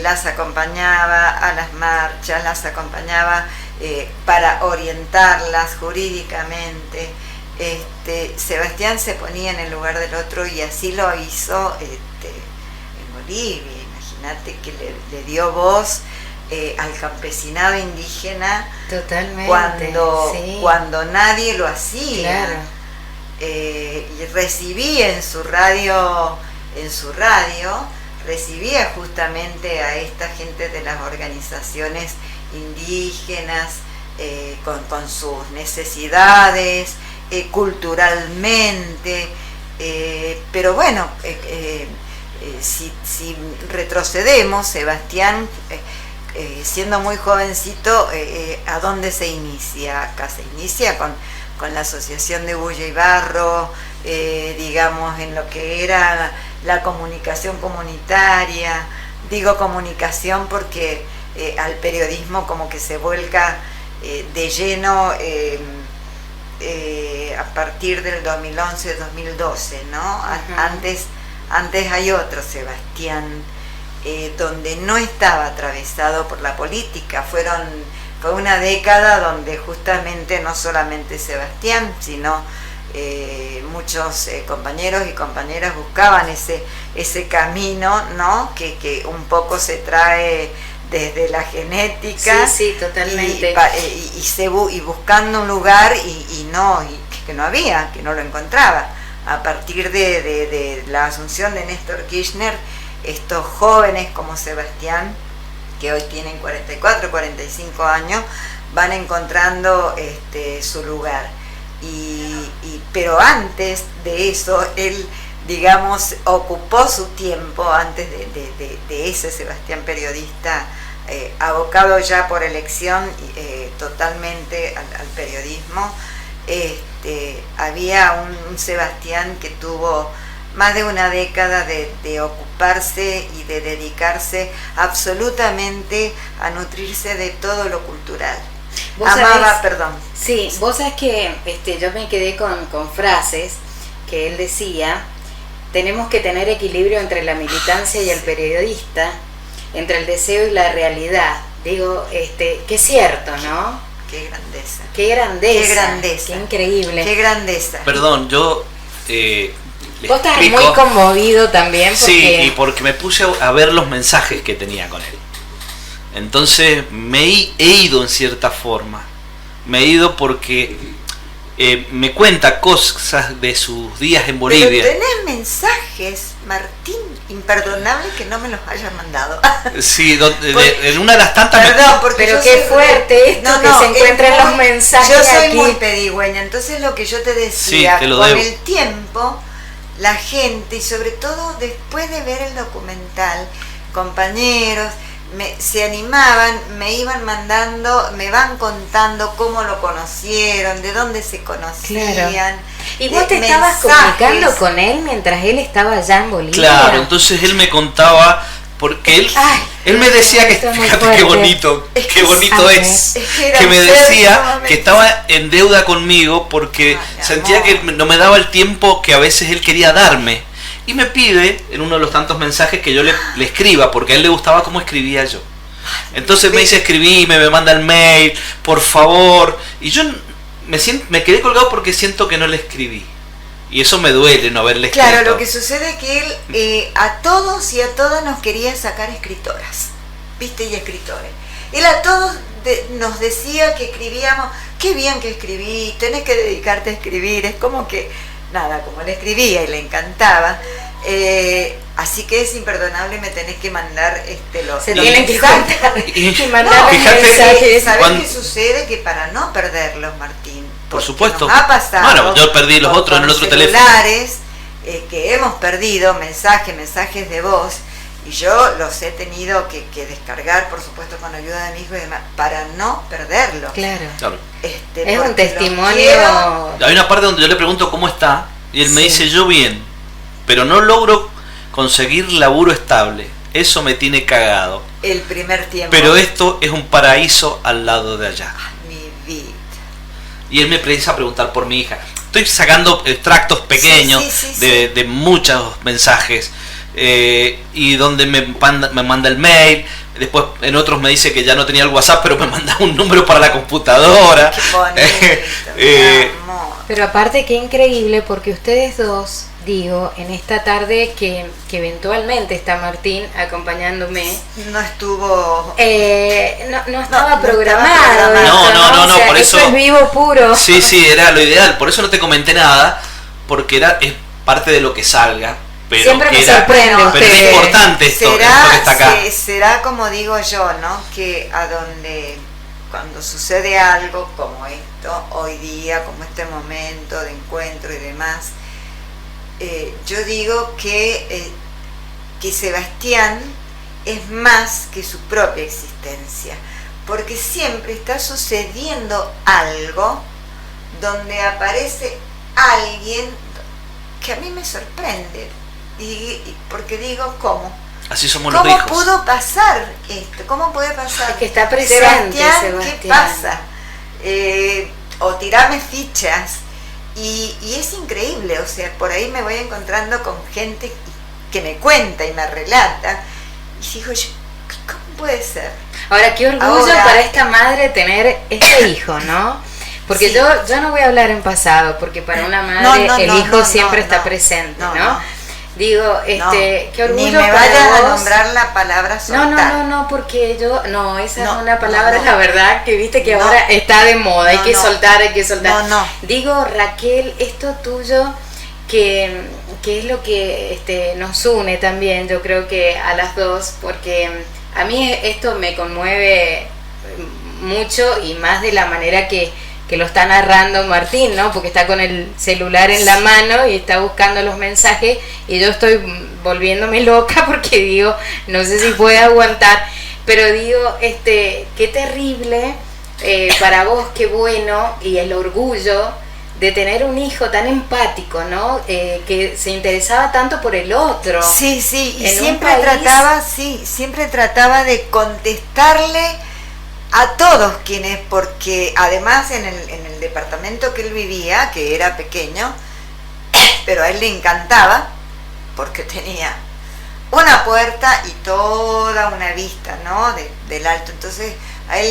las acompañaba a las marchas, las acompañaba para orientarlas jurídicamente. Sebastián se ponía en el lugar del otro y así lo hizo en Bolivia. Imagínate que le dio voz al campesinado indígena. Totalmente, cuando nadie lo hacía. Claro. Y recibía en su radio, recibía justamente a esta gente de las organizaciones indígenas con sus necesidades, culturalmente, pero bueno, si retrocedemos, Sebastián, siendo muy jovencito, ¿a dónde se inicia? Acá se inicia con la asociación de Bulla y Barro, digamos, en lo que era la comunicación comunitaria. Digo comunicación porque al periodismo como que se vuelca de lleno a partir del 2011-2012, ¿no? Antes hay otro Sebastián, donde no estaba atravesado por la política. Fue una década donde justamente no solamente Sebastián, sino muchos compañeros y compañeras buscaban ese camino, ¿no? Que un poco se trae desde la genética. Sí, totalmente. Y buscando un lugar que no había, que no lo encontraba. A partir de la asunción de Néstor Kirchner, estos jóvenes como Sebastián, que hoy tienen 44, 45 años, van encontrando su lugar. Pero antes de eso, él, digamos, ocupó su tiempo, antes de ese Sebastián periodista, abocado ya por elección totalmente al periodismo. Había un Sebastián que tuvo más de una década de ocuparse y de dedicarse absolutamente a nutrirse de todo lo cultural. Sí, vos sabés que yo me quedé con frases que él decía: tenemos que tener equilibrio entre la militancia y el periodista, entre el deseo y la realidad. Digo, que es cierto, ¿no? Qué grandeza. Qué grandeza. Qué grandeza. Qué increíble. Qué grandeza. Perdón, yo vos estás muy conmovido también. Porque... Sí, y porque me puse a ver los mensajes que tenía con él. Entonces me he ido en cierta forma. Me he ido porque me cuenta cosas de sus días en Bolivia. Pero tenés mensajes, Martín, imperdonable que no me los hayas mandado. Sí, en una de las tantas... Perdón, porque pero qué fuerte esto que se encuentran los mensajes. Yo soy aquí muy pedigüeña, entonces lo que yo te decía, sí, te lo con debo. El tiempo, la gente, y sobre todo después de ver el documental, compañeros se animaban, me iban mandando, me van contando cómo lo conocieron, de dónde se conocían. Claro. ¿Y vos te estabas comunicando con él mientras él estaba allá en Bolivia? Claro, entonces él me contaba, porque él me decía que, fíjate qué bonito es, que me decía que estaba en deuda conmigo porque sentía que no me daba el tiempo que a veces él quería darme. Y me pide, en uno de los tantos mensajes, que yo le escriba, porque a él le gustaba cómo escribía yo. Entonces me dice, escribime, me manda el mail, por favor. Y yo me quedé colgado porque siento que no le escribí. Y eso me duele, no haberle escrito. Claro, lo que sucede es que él a todos y a todas nos quería sacar escritoras, ¿viste? Y escritores. Él a todos nos decía que escribíamos, qué bien que escribí, tenés que dedicarte a escribir. Es como que... nada, como le escribía y le encantaba, así que es imperdonable, me tenés que mandar se tienen que contar y mandar mensajes. ¿Sabés qué sucede? Que para no perderlos, Martín, por supuesto, nos ha pasado, bueno, yo perdí los otros en el otro teléfono, que hemos perdido mensajes de voz, y yo los he tenido que descargar, por supuesto con ayuda de mi hijo y demás, para no perderlos. Claro. Es un testimonio. Hay una parte donde yo le pregunto cómo está y él me dice, yo bien, pero no logro conseguir laburo estable. Eso me tiene cagado. El primer tiempo. Pero esto es un paraíso al lado de allá. Mi vida. Y él me empieza a preguntar por mi hija. Estoy sacando extractos pequeños de muchos mensajes. Y donde me manda el mail. Después en otros me dice que ya no tenía el WhatsApp, pero me manda un número para la computadora. Qué bonito, pero aparte qué increíble, porque ustedes dos, digo, en esta tarde que eventualmente está Martín acompañándome. No estuvo... no estaba programado. No, o sea, por eso es vivo puro. Sí, era lo ideal. Por eso no te comenté nada, porque es parte de lo que salga. Pero siempre me sorprende. Pero es importante esto que está acá. Será como digo yo, ¿no? Que cuando sucede algo como esto, hoy día, como este momento de encuentro y demás, yo digo que Sebastián es más que su propia existencia, porque siempre está sucediendo algo donde aparece alguien que a mí me sorprende. Y porque digo, ¿cómo? Así somos los hijos. ¿Cómo pudo pasar esto? ¿Cómo puede pasar? Es que está presente, Sebastián. ¿Qué pasa? O tirame fichas. Y es increíble, o sea, por ahí me voy encontrando con gente que me cuenta y me relata. Y digo, ¿cómo puede ser? Ahora, qué orgullo para esta madre tener este hijo, ¿no? Porque yo no voy a hablar en pasado, porque para una madre el hijo siempre está presente, ¿no? Digo, qué orgullo. Ni me vayas a nombrar la palabra soltar. No, porque esa es una palabra, la verdad, que viste que ahora está de moda, hay que soltar. Digo, Raquel, esto tuyo, que es lo que nos une también, yo creo que a las dos, porque a mí esto me conmueve mucho, y más de la manera que lo está narrando Martín, ¿no? Porque está con el celular en la mano y está buscando los mensajes, y yo estoy volviéndome loca porque digo, no sé si puede aguantar, pero digo, qué terrible para vos, qué bueno, y el orgullo de tener un hijo tan empático, ¿no? Que se interesaba tanto por el otro. Sí, y siempre trataba de contestarle a todos quienes, porque además en el departamento que él vivía, que era pequeño, pero a él le encantaba, porque tenía una puerta y toda una vista, ¿no? del alto. Entonces a él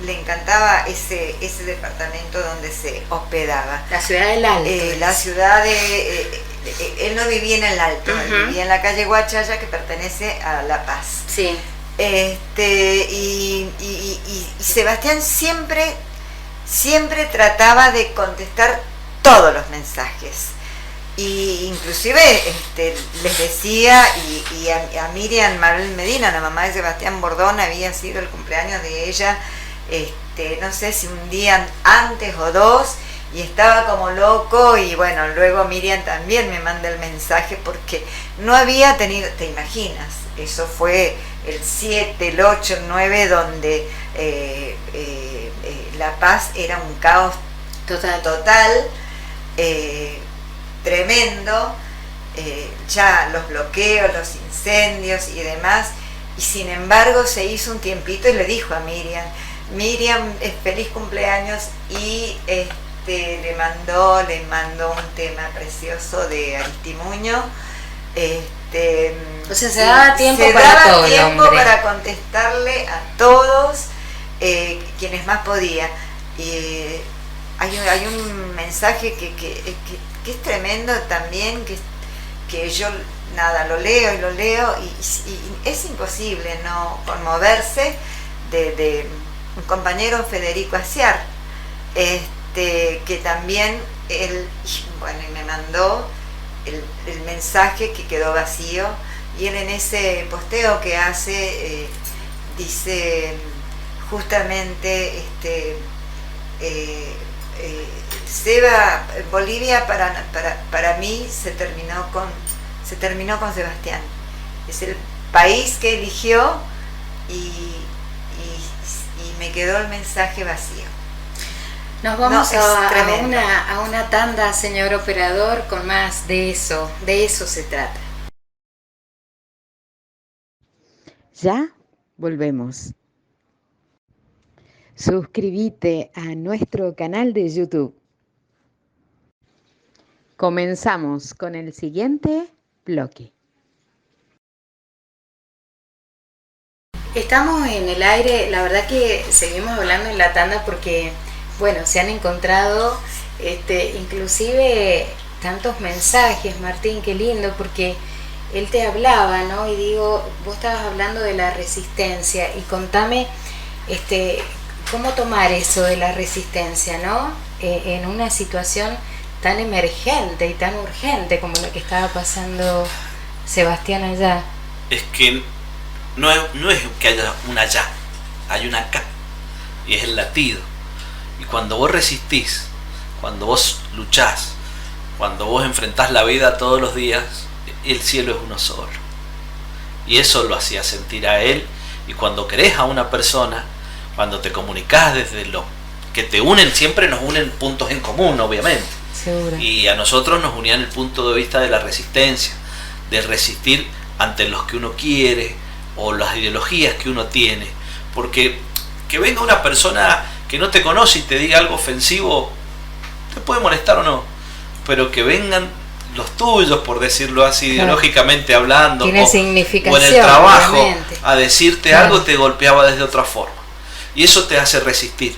le encantaba ese departamento donde se hospedaba. La ciudad del Alto. La ciudad él no vivía en el Alto, él vivía en la calle Guachaya, que pertenece a La Paz. Sí. Y Sebastián siempre trataba de contestar todos los mensajes, y inclusive les decía, y a Miriam Mabel Medina, la mamá de Sebastián Bordón, había sido el cumpleaños de ella, no sé si un día antes o dos, y estaba como loco, y bueno, luego Miriam también me manda el mensaje, porque no había tenido, te imaginas, eso fue el 7, el 8, el 9, donde La Paz era un caos total, tremendo, ya los bloqueos, los incendios y demás, y sin embargo se hizo un tiempito y le dijo a Miriam, feliz cumpleaños, y le mandó un tema precioso de Aristimuño. O sea, se daba tiempo para contestarle a todos quienes más podía. Hay un mensaje que es tremendo también, que yo lo leo y es imposible no conmoverse, de un compañero, Federico Aciar, que también él, y me mandó el mensaje que quedó vacío, y él en ese posteo que hace dice justamente Seba, Bolivia para mí se terminó con Sebastián, es el país que eligió, y me quedó el mensaje vacío. Nos vamos a una tanda, señor operador, con más de eso se trata. Ya volvemos. Suscríbete a nuestro canal de YouTube. Comenzamos con el siguiente bloque. Estamos en el aire, la verdad que seguimos hablando en la tanda porque, bueno, se han encontrado inclusive tantos mensajes, Martín, qué lindo, porque él te hablaba, ¿no? Y digo, vos estabas hablando de la resistencia y contame, cómo tomar eso de la resistencia, ¿no? En una situación tan emergente y tan urgente como la que estaba pasando Sebastián allá. Es que no es que haya una allá, hay una acá, y es el latido. Y cuando vos resistís, cuando vos luchás, cuando vos enfrentás la vida todos los días, el cielo es uno solo. Y eso lo hacía sentir a él. Y cuando querés a una persona, cuando te comunicás desde lo que te unen, siempre nos unen puntos en común, obviamente. Seguro. Y a nosotros nos unían el punto de vista de la resistencia, de resistir ante los que uno quiere o las ideologías que uno tiene. Porque que venga una persona que no te conoce y te diga algo ofensivo, te puede molestar o no, pero que vengan los tuyos, por decirlo así, claro, ideológicamente hablando, tiene significación, o en el trabajo, obviamente, a decirte claro, algo, te golpeaba desde otra forma. Y eso te hace resistir,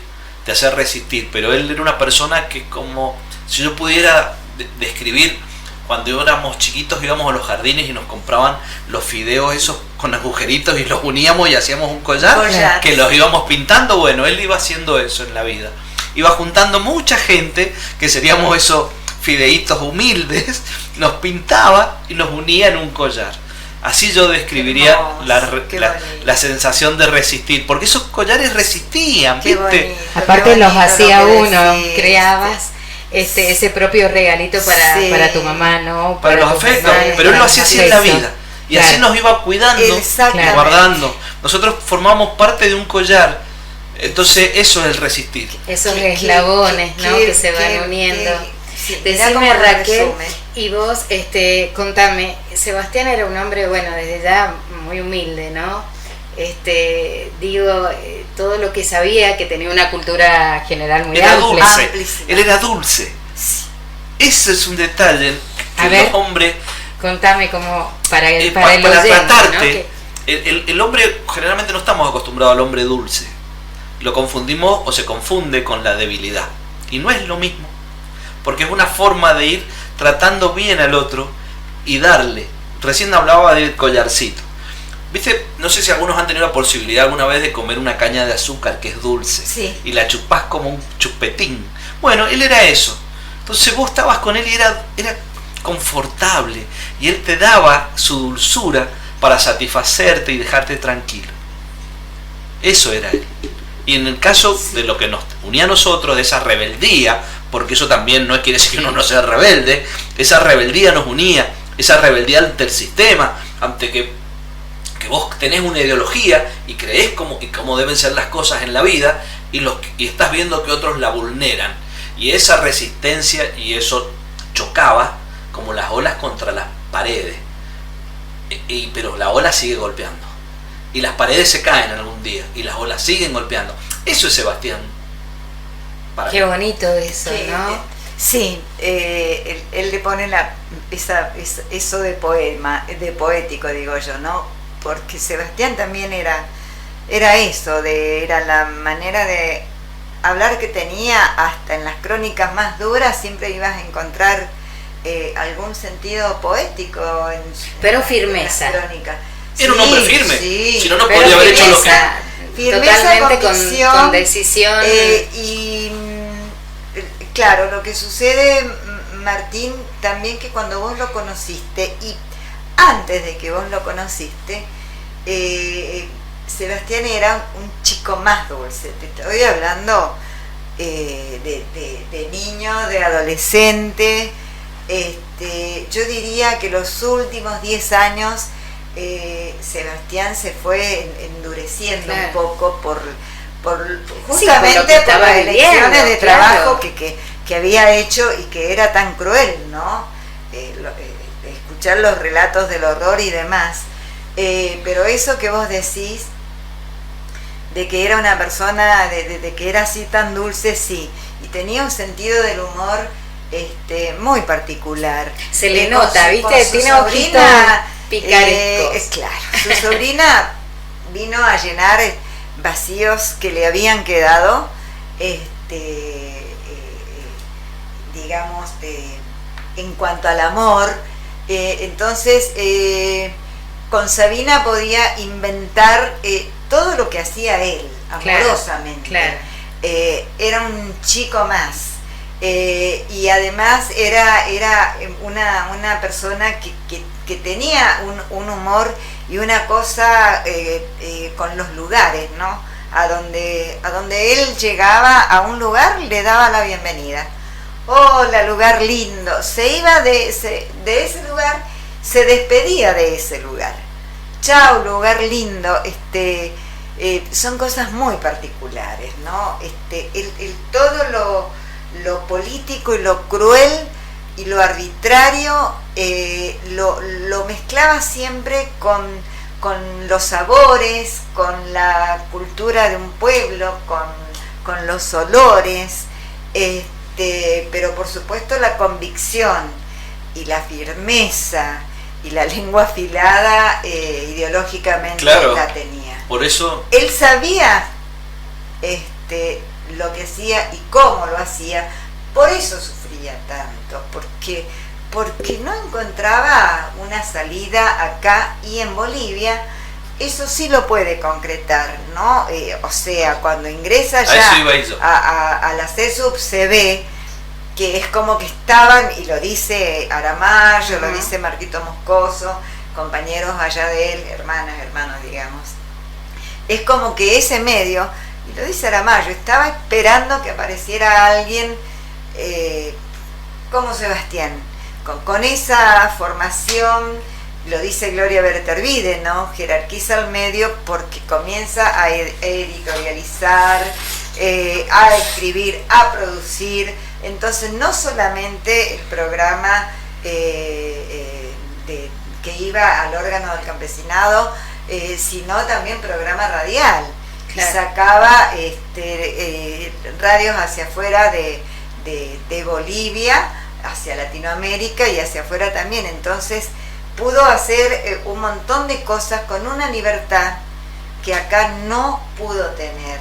pero él era una persona que, como si yo pudiera describir, cuando éramos chiquitos íbamos a los jardines y nos compraban los fideos esos con agujeritos y los uníamos y hacíamos un collar, que los íbamos pintando. Bueno, él iba haciendo eso en la vida, iba juntando mucha gente que seríamos esos fideitos humildes, nos pintaba y nos unía en un collar. Así yo describiría la sensación de resistir, porque esos collares resistían, ¿viste? Aparte los hacía uno, creabas ese propio regalito para tu mamá, ¿no? Para los afectos, pero él lo hacía así en la vida. Y claro, así nos iba cuidando, guardando. Nosotros formamos parte de un collar. Entonces eso es el resistir. Esos eslabones, ¿no? Que se van uniendo. Decime, Raquel, y vos, contame, Sebastián era un hombre, bueno, desde ya muy humilde, ¿no? Todo lo que sabía, que tenía una cultura general muy amplia. Él era dulce. Ese es un detalle que el hombre... Contame como para el tratarte, ¿no? El hombre, generalmente no estamos acostumbrados al hombre dulce. Lo confundimos o se confunde con la debilidad. Y no es lo mismo. Porque es una forma de ir tratando bien al otro y darle. Recién hablaba del collarcito. ¿Viste? No sé si algunos han tenido la posibilidad alguna vez de comer una caña de azúcar que es dulce. Sí. Y la chupás como un chupetín. Bueno, él era eso. Entonces vos estabas con él y era confortable. Y él te daba su dulzura para satisfacerte y dejarte tranquilo. Eso era él. Y en el caso de lo que nos unía a nosotros, de esa rebeldía, porque eso también no quiere decir que uno no sea rebelde, esa rebeldía nos unía, esa rebeldía ante el sistema, ante que vos tenés una ideología y creés cómo deben ser las cosas en la vida y estás viendo que otros la vulneran. Y esa resistencia y eso chocaba como las olas contra las paredes. Pero la ola sigue golpeando. Y las paredes se caen algún día y las olas siguen golpeando. Eso es Sebastián. Qué bonito eso, ¿no? Sí, él le pone eso de poema, de poético, digo yo, ¿no? Porque Sebastián también era eso, era la manera de hablar que tenía. Hasta en las crónicas más duras siempre ibas a encontrar algún sentido poético pero firmeza. En las crónicas. Era un hombre firme, sí, si no podría haber hecho lo que... Firmeza, totalmente con decisión. Y claro, lo que sucede, Martín, también que cuando vos lo conociste y antes de que vos lo conociste, Sebastián era un chico más dulce. Te estoy hablando de niño, de adolescente. Yo diría que los últimos 10 años Sebastián se fue endureciendo un poco por justamente por las elecciones de trabajo que había hecho y que era tan cruel, ¿no? Escuchar los relatos del horror y demás. Pero eso que vos decís, de que era una persona, de que era así tan dulce, sí, y tenía un sentido del humor muy particular. Se le nota, ¿viste? Tiene ojitos picarescos. Claro, su sobrina vino a llenar vacíos que le habían quedado, digamos, en cuanto al amor. Entonces, con Sabina podía inventar todo lo que hacía él, amorosamente. Claro. Era un chico más. Y además era una persona que tenía un humor y una cosa con los lugares, ¿no? A donde él llegaba a un lugar, le daba la bienvenida. Hola, lugar lindo. Se iba de ese lugar, se despedía de ese lugar. Chao, lugar lindo. Son cosas muy particulares, ¿no? Todo lo político y lo cruel y lo arbitrario lo mezclaba siempre con los sabores, con la cultura de un pueblo, con los olores, pero por supuesto la convicción y la firmeza y la lengua afilada ideológicamente la tenía. Por eso él sabía lo que hacía y cómo lo hacía, por eso sufría tanto, porque no encontraba una salida acá, y en Bolivia eso sí lo puede concretar, ¿no? O sea, cuando ingresa ya a la CESUB se ve que es como que estaban, y lo dice Aramayo, lo dice Marquito Moscoso, compañeros allá de él, hermanos, digamos. Es como que ese medio, y lo dice Aramayo, estaba esperando que apareciera alguien como Sebastián, con esa formación. Lo dice Gloria Bertervide, ¿no? Jerarquiza el medio porque comienza a editorializar, a escribir, a producir. Entonces no solamente el programa que iba al órgano del campesinado, sino también programa radial. Claro. Sacaba radios hacia afuera de Bolivia, hacia Latinoamérica y hacia afuera también. Entonces pudo hacer un montón de cosas con una libertad que acá no pudo tener.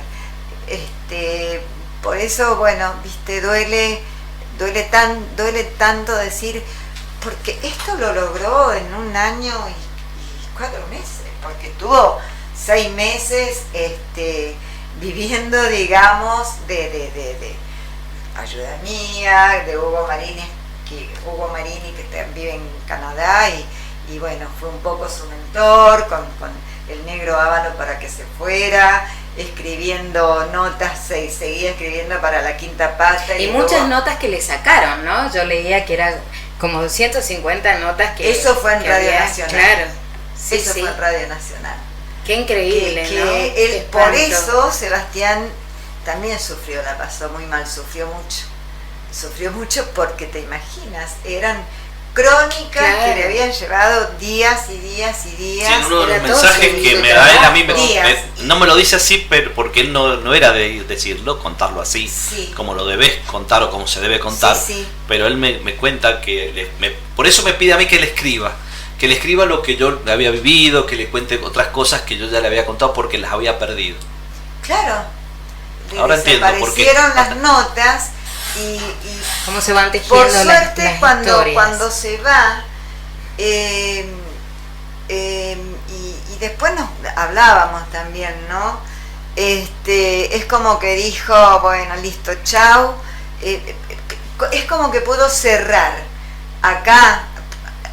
Por eso, bueno, viste, duele tanto decir, porque esto lo logró en 1 año y 4 meses, porque tuvo 6 meses viviendo, digamos, de ayuda mía, de Hugo Marini, que vive en Canadá, y bueno, fue un poco su mentor, con el negro Ávalo para que se fuera, escribiendo notas, seguía escribiendo para La Quinta Pata. Y muchas luego, notas que le sacaron, ¿no? Yo leía que eran como 150 notas que... Eso fue en Radio Nacional. Claro. Sí, eso fue en Radio Nacional. Qué increíble, ¿no? Él, por eso, Sebastián también la pasó muy mal, sufrió mucho porque te imaginas, eran crónicas que le habían llevado días y días y días. Sí, uno de los mensajes que me da él a mí no me lo dice así, pero porque él no era de decirlo, contarlo así, como lo debes contar o como se debe contar, pero él me cuenta que por eso me pide a mí que le escriba lo que yo había vivido, que le cuente otras cosas que yo ya le había contado porque las había perdido. Claro. Ahora entiendo por qué. Desaparecieron las notas y cómo se van tejiendo. Por suerte, las cuando se va, y después nos hablábamos también, ¿no? Es como que dijo, bueno, listo, chau. Es como que pudo cerrar acá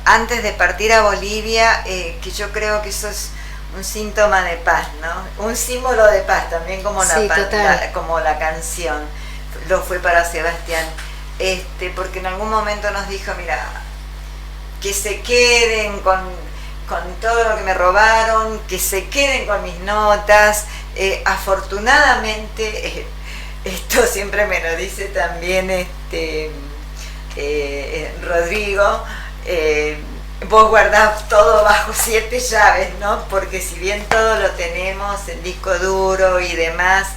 antes de partir a Bolivia, que yo creo que eso es un síntoma de paz, ¿no? Un símbolo de paz también, como como la canción lo fue para Sebastián, porque en algún momento nos dijo, mira, que se queden con todo lo que me robaron, que se queden con mis notas. Afortunadamente, esto siempre me lo dice también Rodrigo, vos guardás todo bajo 7 llaves, ¿no? Porque si bien todo lo tenemos en disco duro y demás,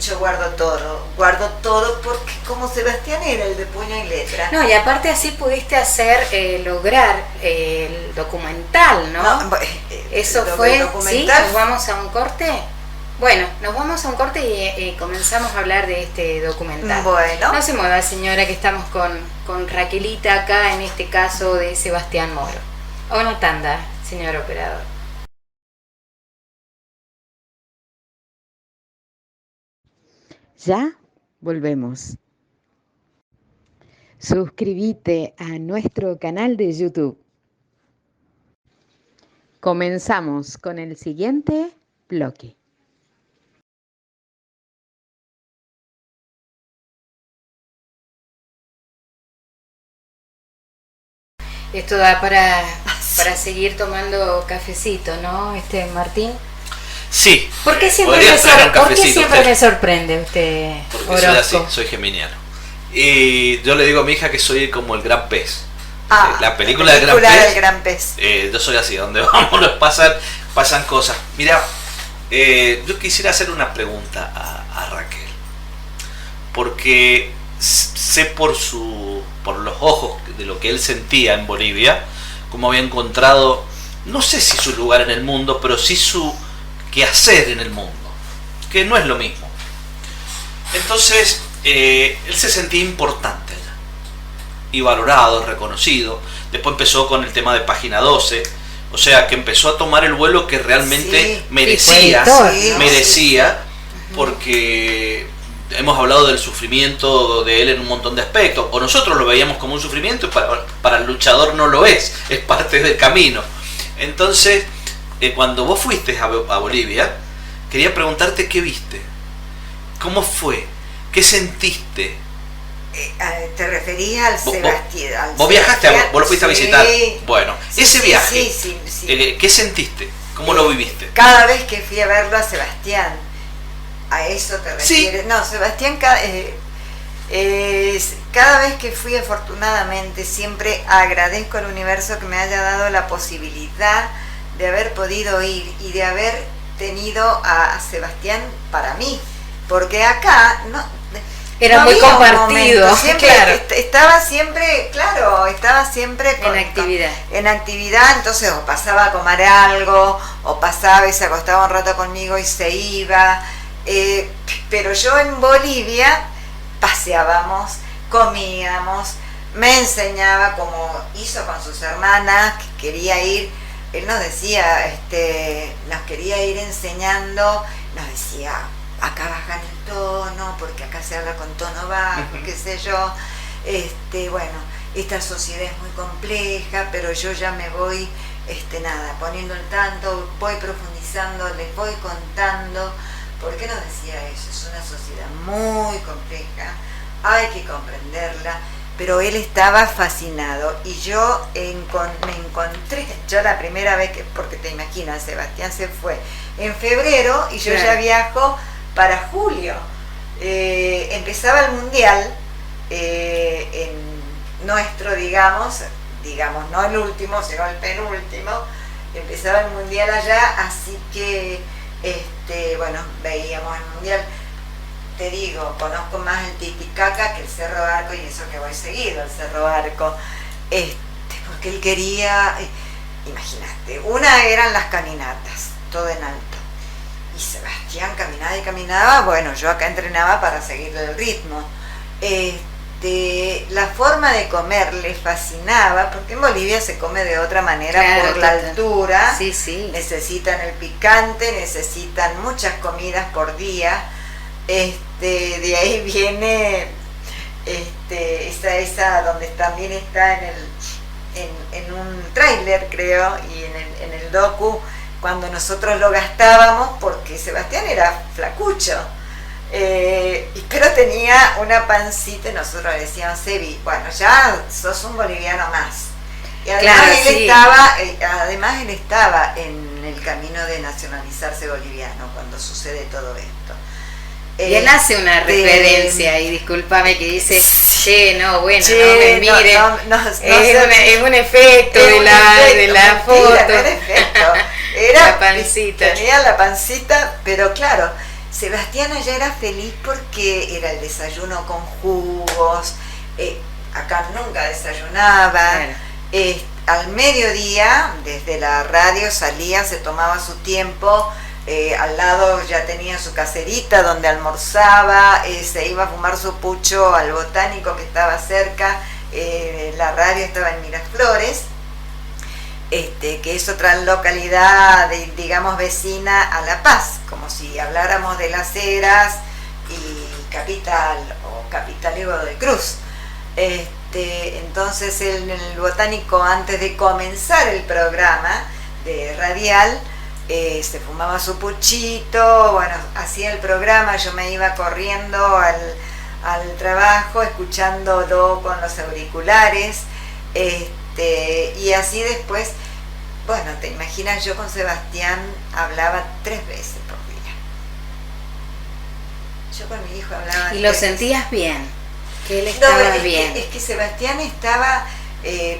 yo guardo todo porque como Sebastián era el de puño y letra. No, y aparte así pudiste lograr el documental, ¿no? Eso fue, ¿sí? ¿Nos vamos a un corte? Bueno, nos vamos a un corte y comenzamos a hablar de este documental. Bueno. No se mueva, señora, que estamos con Raquelita acá, en este caso de Sebastián Moro. A una tanda, señor operador. Ya volvemos. Suscríbete a nuestro canal de YouTube. Comenzamos con el siguiente bloque. Esto da para seguir tomando cafecito, ¿no, Martín? Sí. ¿Por qué siempre me sorprende usted, Porque soy así, soy geminiano. Y yo le digo a mi hija que soy como el gran pez. La película del gran pez. Yo soy así, donde vamos nos pasan cosas. Mira, yo quisiera hacer una pregunta a Raquel. Porque sé por los ojos de lo que él sentía en Bolivia, cómo había encontrado, no sé si su lugar en el mundo, pero sí su quehacer en el mundo, que no es lo mismo. Entonces, él se sentía importante allá, y valorado, reconocido. Después empezó con el tema de Página 12, o sea, que empezó a tomar el vuelo que realmente merecía, porque hemos hablado del sufrimiento de él en un montón de aspectos, o nosotros lo veíamos como un sufrimiento, y para el luchador no lo es parte del camino. Entonces, cuando vos fuiste a Bolivia, quería preguntarte qué viste, cómo fue, qué sentiste. ¿Te referías al Sebastián? ¿Vos viajaste? ¿Vos lo fuiste a visitar? Bueno, ese viaje, sí. ¿qué sentiste? ¿Cómo lo viviste? Cada vez que fui a verlo a Sebastián, ¿a eso te refieres? Sí. No, Sebastián, cada vez que fui, afortunadamente, siempre agradezco al universo que me haya dado la posibilidad de haber podido ir y de haber tenido a Sebastián para mí, porque acá era muy compartido, siempre, claro. Estaba siempre en actividad, entonces o pasaba a comer algo, o pasaba y se acostaba un rato conmigo y se iba, pero yo en Bolivia paseábamos, comíamos, me enseñaba como hizo con sus hermanas, que quería ir. Él nos decía, nos quería ir enseñando, nos decía, acá bajan el tono, porque acá se habla con tono bajo, qué sé yo. Bueno, esta sociedad es muy compleja, pero yo ya me voy, poniendo el tanto, voy profundizando, les voy contando. ¿Por qué nos decía eso? Es una sociedad muy compleja, hay que comprenderla. Pero él estaba fascinado y yo me encontré, yo la primera vez porque te imaginas, Sebastián se fue en febrero y yo ya viajo para julio. Empezaba el mundial, en nuestro, digamos, no el último, sino el penúltimo, empezaba el mundial allá, así que, veíamos el mundial. Te digo, conozco más el Titicaca que el Cerro Arco, y eso que voy seguido al Cerro Arco, porque él quería, imagínate, una eran las caminatas, todo en alto, y Sebastián caminaba y caminaba, bueno, yo acá entrenaba para seguirle el ritmo. La forma de comer le fascinaba, porque en Bolivia se come de otra manera, claro, por la altura, sí. Necesitan el picante, necesitan muchas comidas por día. De ahí viene esa donde también está en un tráiler, creo, y en el docu, cuando nosotros lo gastábamos, porque Sebastián era flacucho, pero tenía una pancita, y nosotros le decíamos, Sebi, bueno, ya sos un boliviano más. Y además, claro, él estaba en el camino de nacionalizarse boliviano cuando sucede todo esto. Y él hace una referencia, y discúlpame, que dice, Che, no, bueno, che, no me miren. Es un efecto de la foto. No era efecto. Era la pancita. Tenía la pancita, pero claro, Sebastián allá era feliz porque era el desayuno con jugos. Acá nunca desayunaba. Bueno. Al mediodía, desde la radio salía, se tomaba su tiempo. Al lado ya tenía su caserita donde almorzaba, se iba a fumar su pucho al botánico que estaba cerca, la radio estaba en Miraflores, que es otra localidad, digamos, vecina a La Paz, como si habláramos de Las Heras y Capital o Capital y Godoy Cruz. Entonces en el botánico, antes de comenzar el programa de radial, se fumaba su puchito, bueno, hacía el programa, yo me iba corriendo al trabajo, escuchándolo con los auriculares, y así después, bueno, te imaginas, yo con Sebastián hablaba 3 veces por día. Yo con mi hijo hablaba. ¿Y lo sentías bien? Que él estaba bien. Es que Sebastián estaba...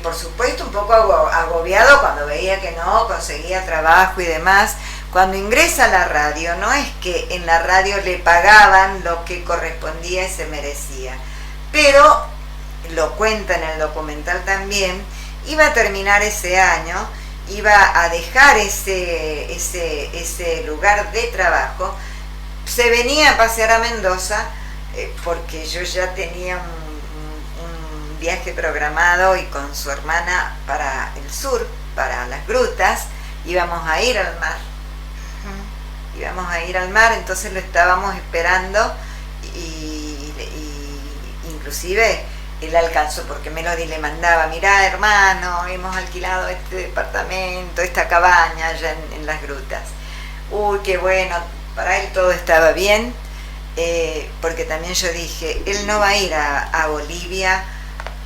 por supuesto un poco agobiado cuando veía que no conseguía trabajo y demás. Cuando ingresa a la radio, no es que en la radio le pagaban lo que correspondía y se merecía, pero lo cuenta en el documental también, iba a terminar ese año, iba a dejar ese lugar de trabajo, se venía a pasear a Mendoza, porque yo ya tenía un viaje programado y con su hermana para el sur, para las grutas, íbamos a ir al mar. Entonces lo estábamos esperando y inclusive él alcanzó, porque Melody le mandaba, mirá hermano, hemos alquilado este departamento, esta cabaña allá en las grutas. Uy, qué bueno, para él todo estaba bien, porque también yo dije, él no va a ir a Bolivia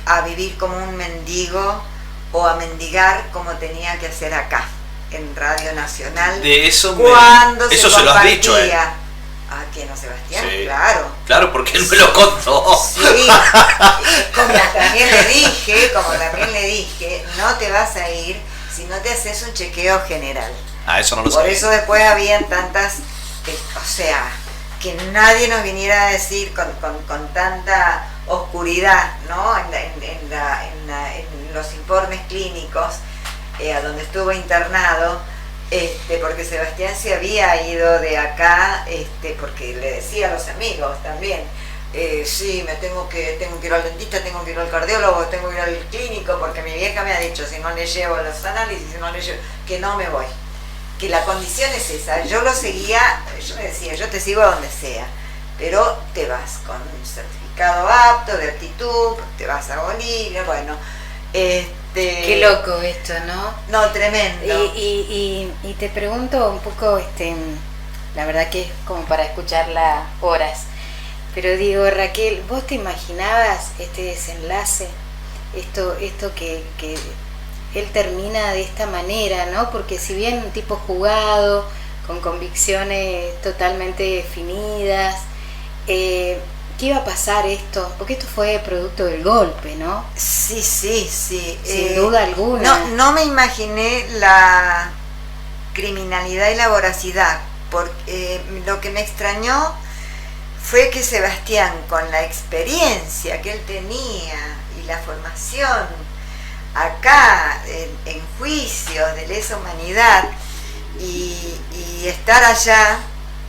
a vivir como un mendigo o a mendigar como tenía que hacer acá en Radio Nacional. De eso eso se lo has dicho a él. ¿A quién, a Sebastián? Sí. Claro, porque él me lo contó. Sí, como también le dije, no te vas a ir si no te haces un chequeo general. Eso no lo sabía. Por eso después habían tantas, que nadie nos viniera a decir con tanta oscuridad, ¿no? En los informes clínicos, a donde estuvo internado, porque Sebastián se había ido de acá, porque le decía a los amigos también, sí, tengo que ir al dentista, tengo que ir al cardiólogo, tengo que ir al clínico, porque mi vieja me ha dicho, si no le llevo los análisis, que no me voy, que la condición es esa. Yo lo seguía, yo le decía, yo te sigo a donde sea, pero te vas con un certificado apto de aptitud, te vas a Bolivia, bueno. Qué loco esto, ¿no? No, tremendo. Y te pregunto un poco, la verdad que es como para escucharla horas, pero digo, Raquel, ¿vos te imaginabas este desenlace? Esto que él termina de esta manera, ¿no? Porque si bien un tipo jugado, con convicciones totalmente definidas, ¿qué iba a pasar esto? Porque esto fue producto del golpe, ¿no? Sí. Sin duda alguna. No me imaginé la criminalidad y la voracidad, porque lo que me extrañó fue que Sebastián, con la experiencia que él tenía y la formación acá en juicios de lesa humanidad y estar allá,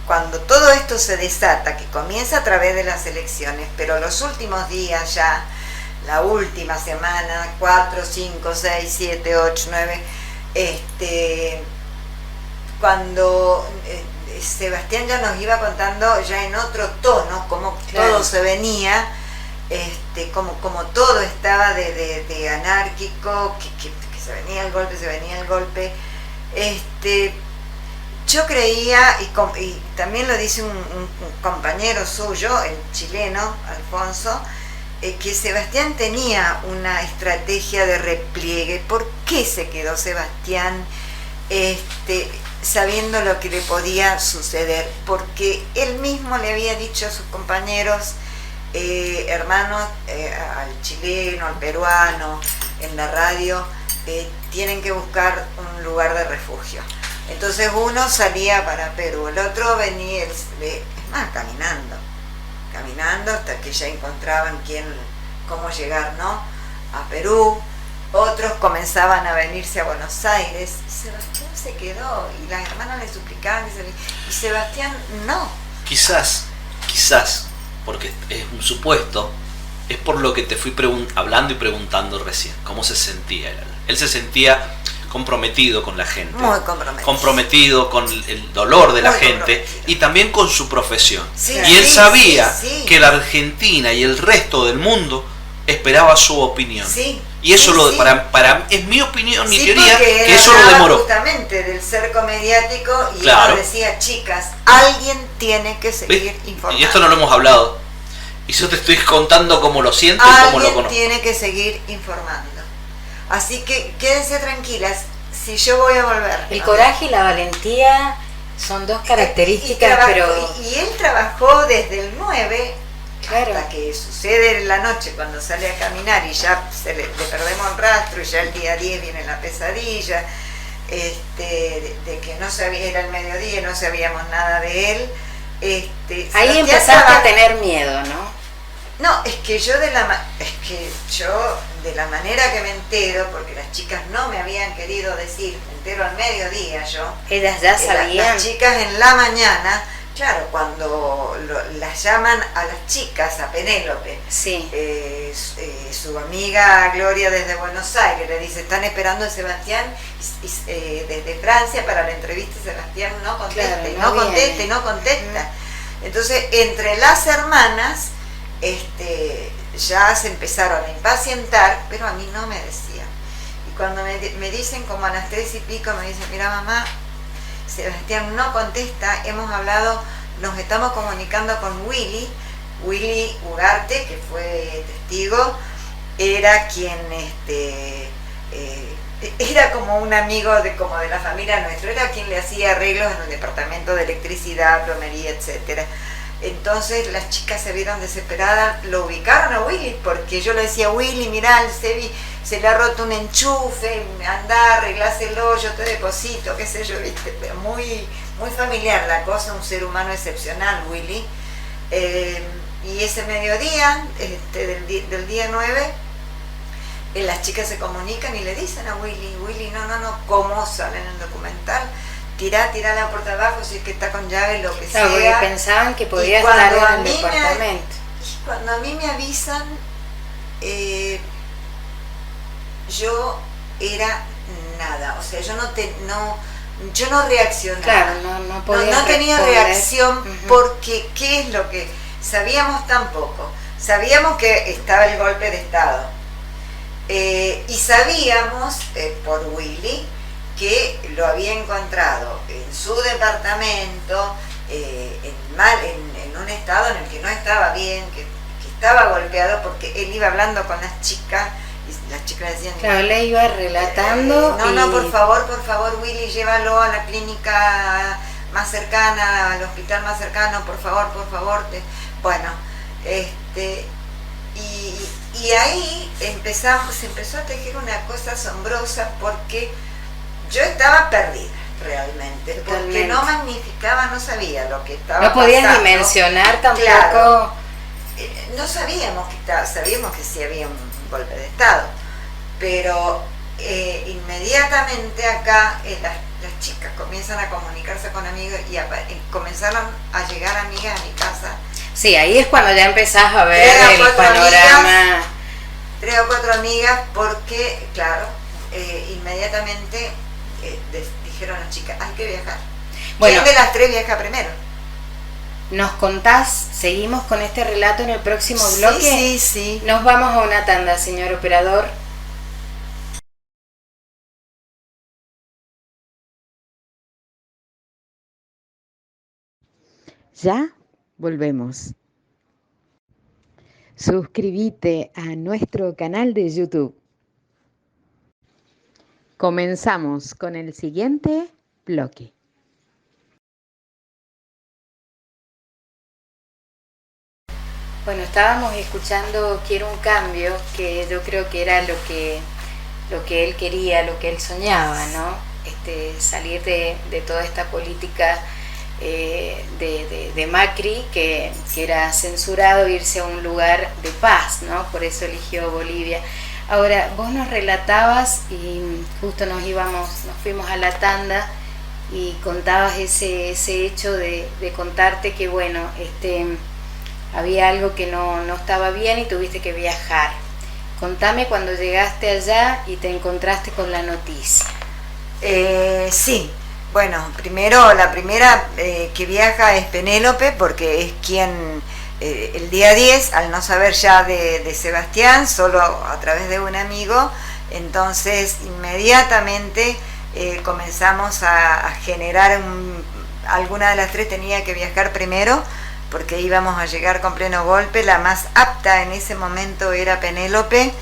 cuando todo esto se desata, que comienza a través de las elecciones, pero los últimos días ya, la última semana, 4, 5, 6, 7, 8, 9, cuando Sebastián ya nos iba contando ya en otro tono cómo todo se venía, como todo estaba de anárquico, que se venía el golpe, yo creía, y también lo dice un compañero suyo, el chileno, Alfonso, que Sebastián tenía una estrategia de repliegue. ¿Por qué se quedó Sebastián sabiendo lo que le podía suceder? Porque él mismo le había dicho a sus compañeros hermanos, al chileno, al peruano, en la radio, tienen que buscar un lugar de refugio. Entonces uno salía para Perú, el otro venía, es más, caminando hasta que ya encontraban cómo llegar, ¿no?, a Perú. Otros comenzaban a venirse a Buenos Aires y Sebastián se quedó y las hermanas le suplicaban que se viniera, y Sebastián no. Quizás, porque es un supuesto, es por lo que te fui hablando y preguntando recién, cómo se sentía él. Él se sentía comprometido con la gente, muy comprometido con el dolor de la gente y también con su profesión. Sí, y él sabía que la Argentina y el resto del mundo esperaba su opinión. Sí, y eso para es mi opinión, mi teoría, que eso lo demoró. Justamente del cerco mediático y claro. Él decía, chicas, alguien tiene que seguir informando. Y esto no lo hemos hablado. Y yo te estoy contando cómo lo siento y cómo lo conozco. Alguien tiene que seguir informando. Así que quédense tranquilas, si yo voy a volver. El coraje y la valentía son dos características, y él trabajó desde el 9 claro. hasta que sucede en la noche cuando sale a caminar y ya le perdemos el rastro y ya el día 10 viene la pesadilla, de que no sabía, era el mediodía, no sabíamos nada de él. Ahí empezaste a tener miedo, ¿no? No, es que yo de la manera que me entero, porque las chicas no me habían querido decir, me entero al mediodía yo. Ellas ya sabían. Las chicas en la mañana, claro, cuando las llaman a las chicas, a Penélope, sí. Su amiga Gloria desde Buenos Aires le dice, están esperando a Sebastián desde Francia para la entrevista. Sebastián no contesta, claro, no contesta. Entonces, entre las hermanas, ya se empezaron a impacientar, pero a mí no me decían. Y cuando me dicen como a las 3 y pico, me dicen, mira mamá, Sebastián no contesta, hemos hablado, nos estamos comunicando con Willy Ugarte, que fue testigo, era quien, era como un amigo como de la familia nuestra, era quien le hacía arreglos en el departamento de electricidad, plomería, etcétera. Entonces las chicas se vieron desesperadas, lo ubicaron a Willy, porque yo le decía, Willy, mirá, se le ha roto un enchufe, andá, arregláselo, yo te deposito, qué sé yo, viste, pero muy, muy familiar la cosa, un ser humano excepcional, Willy. Y ese mediodía, del día 9, las chicas se comunican y le dicen a Willy, no, ¿cómo sale en el documental? Tirá la puerta abajo, si es que está con llave, lo que sea. Porque pensaban que podía estar en el departamento. Cuando a mí me avisan, yo era nada, o sea, yo no reaccionaba. Claro, no tenía reacción, porque ¿qué es lo que sabíamos tampoco? Sabíamos que estaba el golpe de Estado, y sabíamos por Willy que lo había encontrado en su departamento, en un estado en el que no estaba bien, que estaba golpeado, porque él iba hablando con las chicas y las chicas decían, claro, le iba relatando, no, por favor Willy, llévalo a la clínica más cercana, al hospital más cercano, por favor. Bueno, y ahí se empezó a tejer una cosa asombrosa, porque yo estaba perdida realmente, porque no magnificaba, no sabía lo que estaba pasando. No podías dimensionar tampoco. Claro, no sabíamos sabíamos que sí había un golpe de Estado, pero inmediatamente acá las chicas comienzan a comunicarse con amigos y comenzaron a llegar amigas a mi casa. Sí, ahí es cuando ya empezás a ver el panorama. 3 o 4 amigas, porque, claro, inmediatamente dijeron las chicas, hay que viajar. Bueno, ¿quién de las 3 viaja primero? ¿Nos contás? ¿Seguimos con este relato en el próximo bloque? Sí. Nos vamos a una tanda, señor operador. Ya volvemos. Suscríbete a nuestro canal de YouTube. Comenzamos con el siguiente bloque. Bueno, estábamos escuchando Quiero un cambio, que yo creo que era lo que él quería, lo que él soñaba, ¿no? Salir de toda esta política de Macri, que era censurado, irse a un lugar de paz, ¿no? Por eso eligió Bolivia. Ahora, vos nos relatabas y justo nos fuimos a la tanda y contabas ese hecho de contarte que, bueno, había algo que no estaba bien y tuviste que viajar. Contame cuando llegaste allá y te encontraste con la noticia. Sí, bueno, primero la primera que viaja es Penélope, porque es quien el día 10, al no saber ya de Sebastián, solo a través de un amigo, entonces inmediatamente comenzamos a generar alguna de las tres tenía que viajar primero, porque íbamos a llegar con pleno golpe. La más apta en ese momento era Penélope,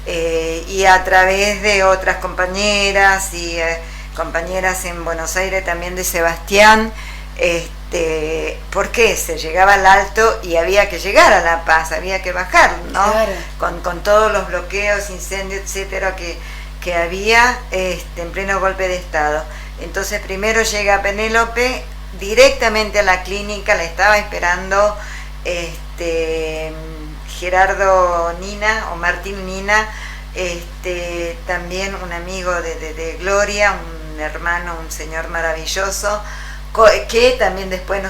y a través de otras compañeras y compañeras en Buenos Aires también de Sebastián, porque se llegaba al Alto y había que llegar a La Paz, había que bajar, ¿no? Claro. Con todos los bloqueos, incendios, etcétera, que había en pleno golpe de Estado. Entonces primero llega Penélope directamente a la clínica, la estaba esperando Gerardo Nina o Martín Nina, también un amigo de Gloria, un hermano, un señor maravilloso, que también después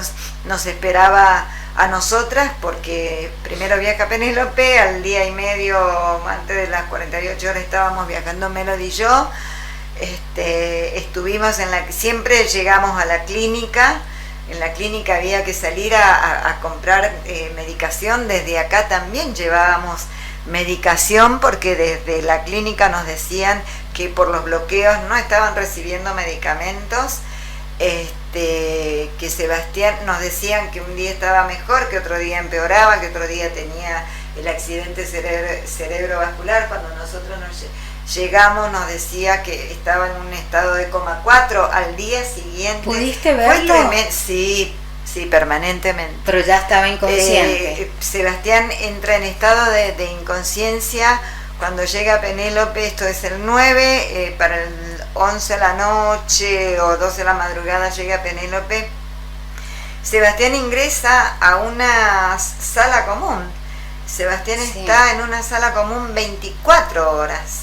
nos esperaba a nosotras, porque primero viaja Penélope, al día y medio antes de las 48 horas estábamos viajando Melody y yo. Estuvimos siempre llegamos a la clínica. En la clínica había que salir a comprar medicación. Desde acá también llevábamos medicación, porque desde la clínica nos decían que por los bloqueos no estaban recibiendo medicamentos, que Sebastián, nos decían que un día estaba mejor, que otro día empeoraba, que otro día tenía el accidente cerebrovascular. Cuando nosotros llegamos nos decía que estaba en un estado de coma 4 al día siguiente. ¿Pudiste verlo? Sí, permanentemente. Pero ya estaba inconsciente. Sebastián entra en estado de inconsciencia cuando llega Penélope. Esto es el 9, para el 11 de la noche o 12 de la madrugada llega Penélope. Sebastián ingresa a una sala común. Sebastián está en una sala común 24 horas.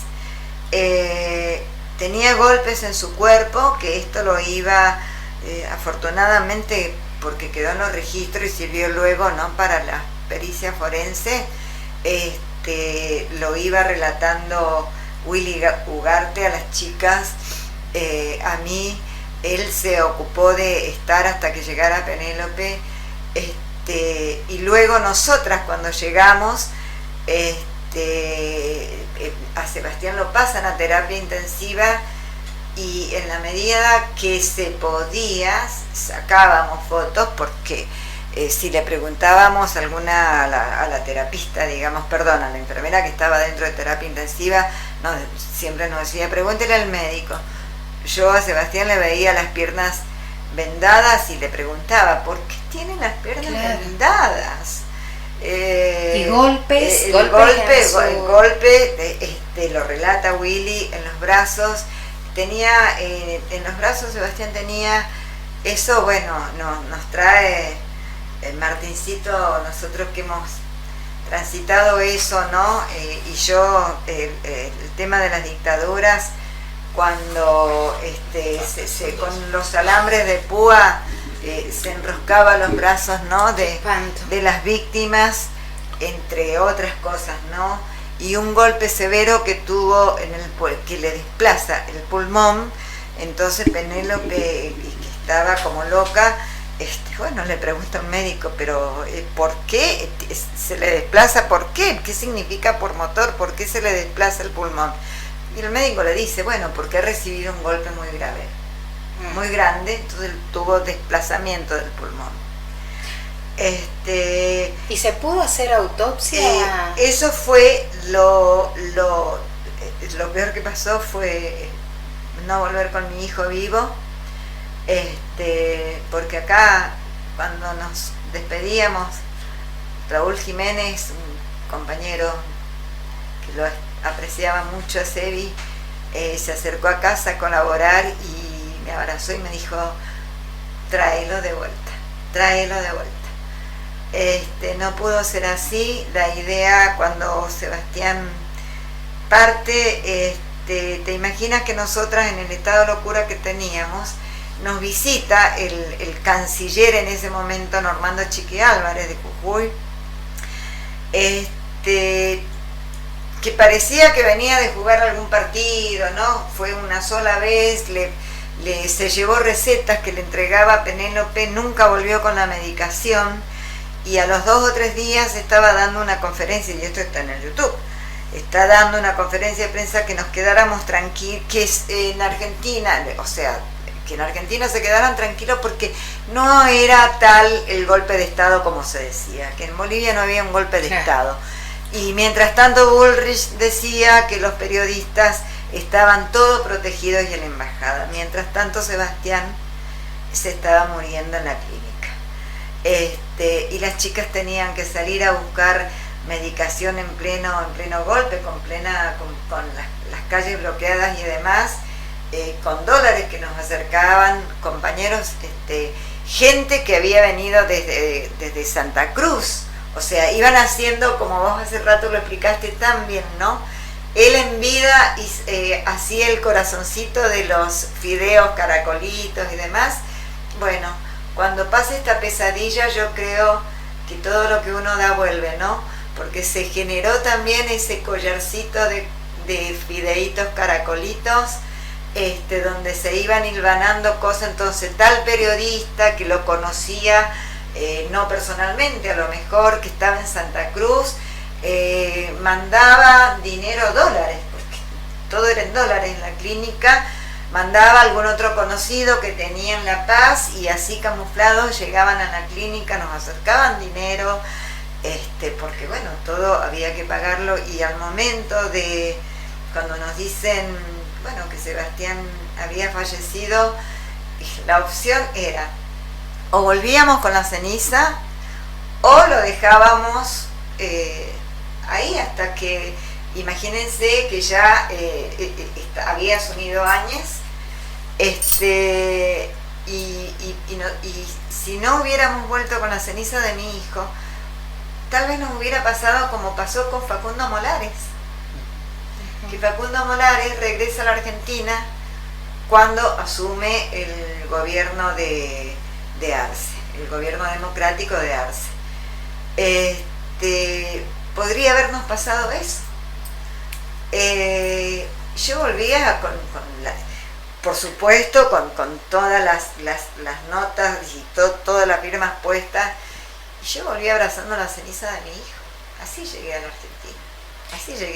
Tenía golpes en su cuerpo, que esto lo iba, afortunadamente, porque quedó en los registros y sirvió luego, ¿no?, para la pericia forense, lo iba relatando Willy Ugarte a las chicas. A mí, él se ocupó de estar hasta que llegara Penélope, y luego nosotras cuando llegamos, a Sebastián lo pasan a terapia intensiva, y en la medida que se podía sacábamos fotos, porque si le preguntábamos a la terapista, digamos, perdón, a la enfermera que estaba dentro de terapia intensiva, siempre nos decía, pregúntele al médico. Yo a Sebastián le veía las piernas vendadas y le preguntaba, ¿por qué tiene las piernas vendadas? Y golpes, el golpe lo relata Willy en los brazos. Tenía en los brazos, Sebastián tenía eso. Bueno, nos trae Martincito, nosotros que hemos transitado eso, ¿no? Y yo, el tema de las dictaduras, cuando con los alambres de púa se enroscaba los brazos, ¿no?, de las víctimas, entre otras cosas, ¿no? Y un golpe severo que tuvo que le desplaza el pulmón. Entonces Penélope, que estaba como loca, bueno, le pregunta a un médico, pero ¿por qué se le desplaza? ¿Por qué? ¿Qué significa por motor? ¿Por qué se le desplaza el pulmón? Y el médico le dice, bueno, porque ha recibido un golpe muy grave, muy grande, entonces tuvo desplazamiento del pulmón. ¿Y se pudo hacer autopsia? Eso fue lo peor que pasó, fue no volver con mi hijo vivo, porque acá cuando nos despedíamos Raúl Jiménez, un compañero que lo apreciaba mucho a Sebi, se acercó a casa a colaborar y me abrazó y me dijo, tráelo de vuelta, tráelo de vuelta. No pudo ser así. La idea, cuando Sebastián parte, te imaginas que nosotras, en el estado de locura que teníamos, nos visita el canciller en ese momento, Normando Chiqui Álvarez de Jujuy, que parecía que venía de jugar algún partido, ¿no? Fue una sola vez, se llevó recetas que le entregaba a Penélope, nunca volvió con la medicación, y a los 2 o 3 días estaba dando una conferencia, y esto está en el YouTube, está dando una conferencia de prensa que nos quedáramos tranquilos, que es en Argentina, o sea, que en Argentina se quedaran tranquilos porque no era tal el golpe de Estado como se decía, que en Bolivia no había un golpe de Estado. Y mientras tanto Bullrich decía que los periodistas estaban todos protegidos y en la embajada. Mientras tanto Sebastián se estaba muriendo en la clínica. Y las chicas tenían que salir a buscar medicación en pleno golpe, con las calles bloqueadas y demás, con dólares que nos acercaban compañeros, gente que había venido desde Santa Cruz. O sea, iban haciendo, como vos hace rato lo explicaste tan bien, ¿no? Él en vida hacía el corazoncito de los fideos, caracolitos y demás. Bueno, cuando pase esta pesadilla, yo creo que todo lo que uno da vuelve, ¿no? Porque se generó también ese collarcito de fideitos, caracolitos, donde se iban hilvanando cosas. Entonces, tal periodista que lo conocía, no personalmente, a lo mejor, que estaba en Santa Cruz, mandaba dinero, dólares, porque todo era en dólares en la clínica, mandaba a algún otro conocido que tenía en La Paz, y así camuflados llegaban a la clínica, nos acercaban dinero, porque bueno, todo había que pagarlo. Y al momento de cuando nos dicen, bueno, que Sebastián había fallecido, la opción era o volvíamos con la ceniza o lo dejábamos ahí hasta que, imagínense que ya había asumido Áñez, y si no hubiéramos vuelto con la ceniza de mi hijo, tal vez nos hubiera pasado como pasó con Facundo Molares, que Facundo Molares regresa a la Argentina cuando asume el gobierno de Arce, el gobierno democrático de Arce. Podría habernos pasado eso. Yo volvía por supuesto, con todas las notas y todas las firmas puestas, y yo volví abrazando la ceniza de mi hijo. Así llegué a la Argentina.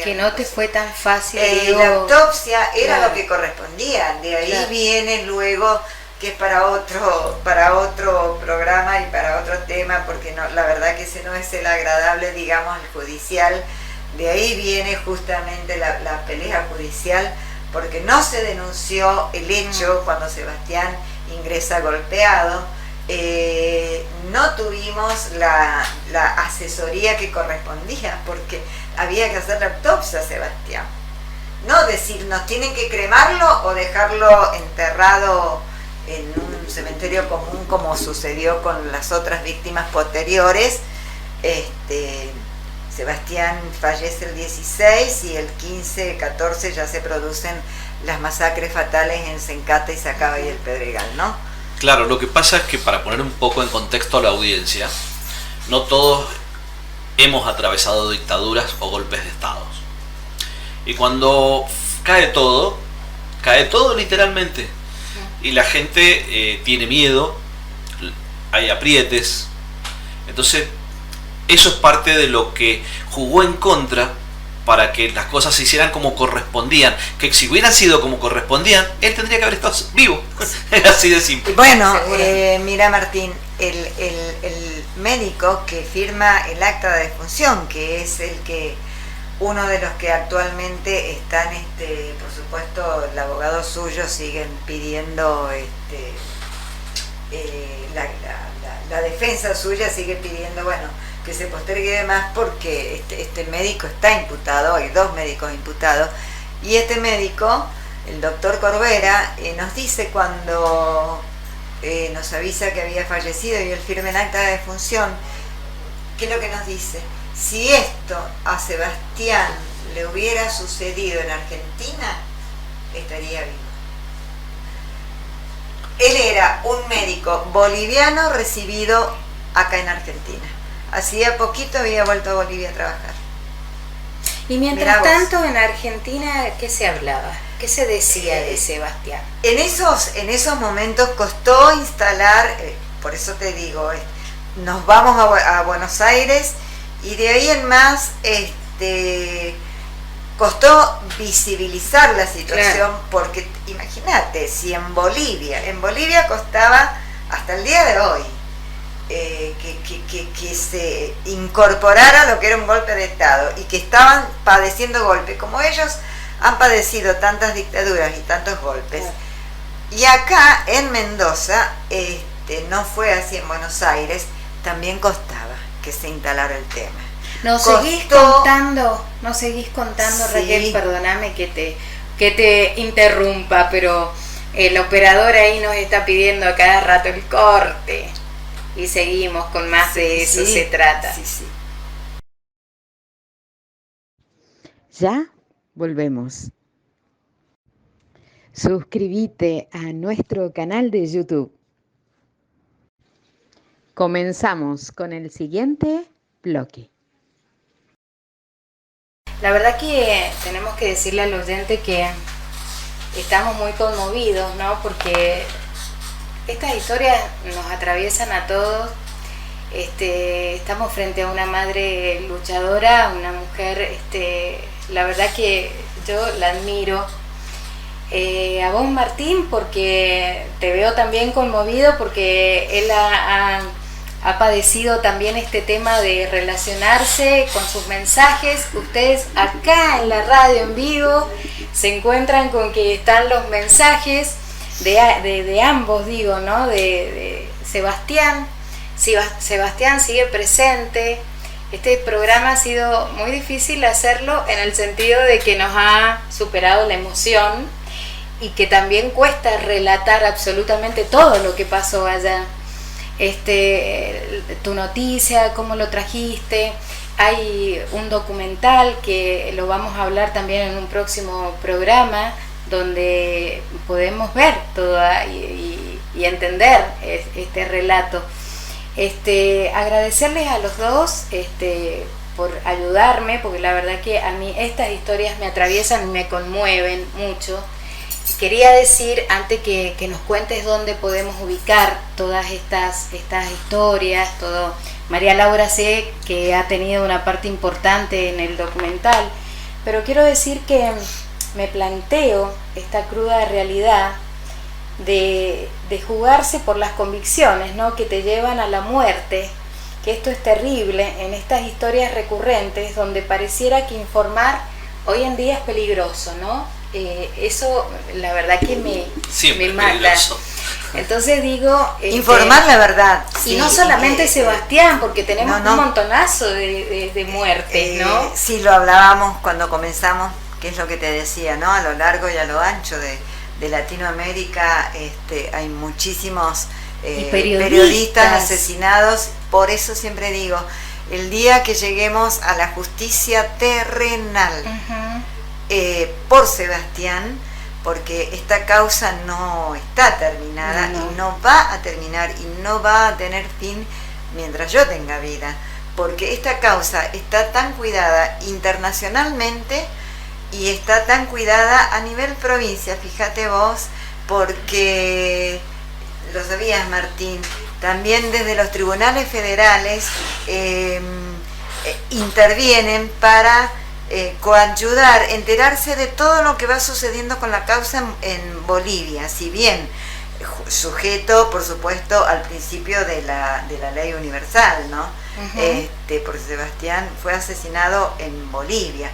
Que no te fue tan fácil. La autopsia era lo que correspondía. De ahí viene luego, que es para otro programa y para otro tema, porque no, la verdad que ese no es el agradable, digamos, el judicial. De ahí viene justamente la pelea judicial, porque no se denunció el hecho cuando Sebastián ingresa golpeado. No tuvimos la asesoría que correspondía, porque había que hacer la autopsia a Sebastián. No decir, nos tienen que cremarlo o dejarlo enterrado en un cementerio común, como sucedió con las otras víctimas posteriores. Sebastián fallece el 16 y el 15, 14 ya se producen las masacres fatales en Sencata y Sacaba y el Pedregal, ¿no? Claro, lo que pasa es que, para poner un poco en contexto a la audiencia, no todos hemos atravesado dictaduras o golpes de estados. Y cuando cae todo literalmente, y la gente tiene miedo, hay aprietes, entonces eso es parte de lo que jugó en contra para que las cosas se hicieran como correspondían, que si hubieran sido como correspondían, él tendría que haber estado vivo. Así de simple. Bueno, mira, Martín, el médico que firma el acta de defunción, que es uno de los que actualmente están, por supuesto, el abogado suyo siguen pidiendo, la defensa suya sigue pidiendo, bueno, que se postergue de más porque este médico está imputado, hay 2 médicos imputados, y este médico, el doctor Corbera, nos dice cuando nos avisa que había fallecido y él firma el acta de defunción, ¿qué es lo que nos dice? Si esto a Sebastián le hubiera sucedido en Argentina, estaría vivo. Él era un médico boliviano recibido acá en Argentina. Hacía poquito había vuelto a Bolivia a trabajar. Y mientras tanto en Argentina, ¿qué se hablaba? ¿Qué se decía de Sebastián? En esos momentos costó instalar, por eso te digo, nos vamos a Buenos Aires y de ahí en más costó visibilizar la situación, claro. Porque imagínate, si en Bolivia costaba hasta el día de hoy que se incorporara lo que era un golpe de Estado y que estaban padeciendo golpes, como ellos han padecido tantas dictaduras y tantos golpes. Claro. Y acá en Mendoza, no fue así en Buenos Aires, también costaba que se instalara el tema. Nos seguís contando, sí. Raquel, perdóname que te interrumpa, pero el operador ahí nos está pidiendo a cada rato el corte y seguimos con más de eso, se trata. Sí. Ya volvemos. Suscríbete a nuestro canal de YouTube. Comenzamos con el siguiente bloque. La verdad que tenemos que decirle al oyente que estamos muy conmovidos, ¿no? Porque estas historias nos atraviesan a todos. Estamos frente a una madre luchadora, una mujer, la verdad que yo la admiro. A vos, Martín, porque te veo también conmovido, porque él ha padecido también este tema de relacionarse con sus mensajes. Ustedes acá en la radio en vivo se encuentran con que están los mensajes de ambos, digo, ¿no? De Sebastián. Sebastián sigue presente. Este programa ha sido muy difícil hacerlo en el sentido de que nos ha superado la emoción y que también cuesta relatar absolutamente todo lo que pasó allá. Tu noticia, cómo lo trajiste. Hay un documental que lo vamos a hablar también en un próximo programa, donde podemos ver todo y entender este relato. Agradecerles a los dos por ayudarme, porque la verdad que a mí estas historias me atraviesan y me conmueven mucho. Quería decir, antes que nos cuentes dónde podemos ubicar todas estas historias, todo. María Laura sé que ha tenido una parte importante en el documental, pero quiero decir que me planteo esta cruda realidad de jugarse por las convicciones, ¿no? Que te llevan a la muerte, que esto es terrible en estas historias recurrentes donde pareciera que informar hoy en día es peligroso, ¿no? Eso la verdad que me mata. Peligroso. Entonces digo... informar la verdad. Y no solamente Sebastián, porque tenemos un montonazo de muertes, ¿no? Sí, lo hablábamos cuando comenzamos, que es lo que te decía, ¿no? A lo largo y a lo ancho de Latinoamérica hay muchísimos periodistas asesinados. Por eso siempre digo, el día que lleguemos a la justicia terrenal, por Sebastián, porque esta causa no está terminada, y no va a terminar y no va a tener fin mientras yo tenga vida, porque esta causa está tan cuidada internacionalmente y está tan cuidada a nivel provincia, fíjate vos, porque lo sabías, Martín, también desde los tribunales federales intervienen para coayudar, enterarse de todo lo que va sucediendo con la causa en Bolivia, si bien sujeto, por supuesto, al principio de la ley universal, ¿no? Porque Sebastián fue asesinado en Bolivia.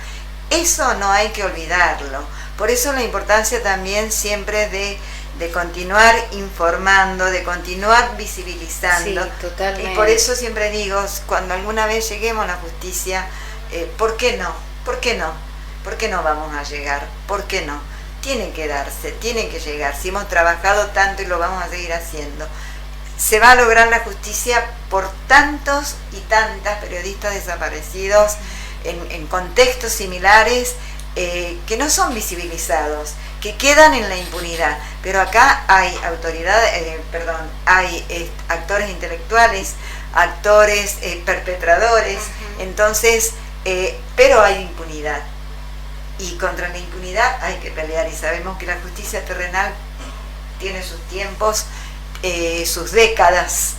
Eso no hay que olvidarlo. Por eso la importancia también siempre de de continuar informando, de continuar visibilizando. Sí, totalmente. Y por eso siempre digo, cuando alguna vez lleguemos a la justicia, ¿por qué no? ¿Por qué no? ¿Por qué no vamos a llegar? ¿Por qué no? Tienen que darse, tienen que llegar. Si hemos trabajado tanto y lo vamos a seguir haciendo, se va a lograr la justicia por tantos y tantas periodistas desaparecidos en contextos similares que no son visibilizados, que quedan en la impunidad. Pero acá hay hay actores intelectuales, actores perpetradores, entonces, pero hay impunidad. Y contra la impunidad hay que pelear, y sabemos que la justicia terrenal tiene sus tiempos, sus décadas,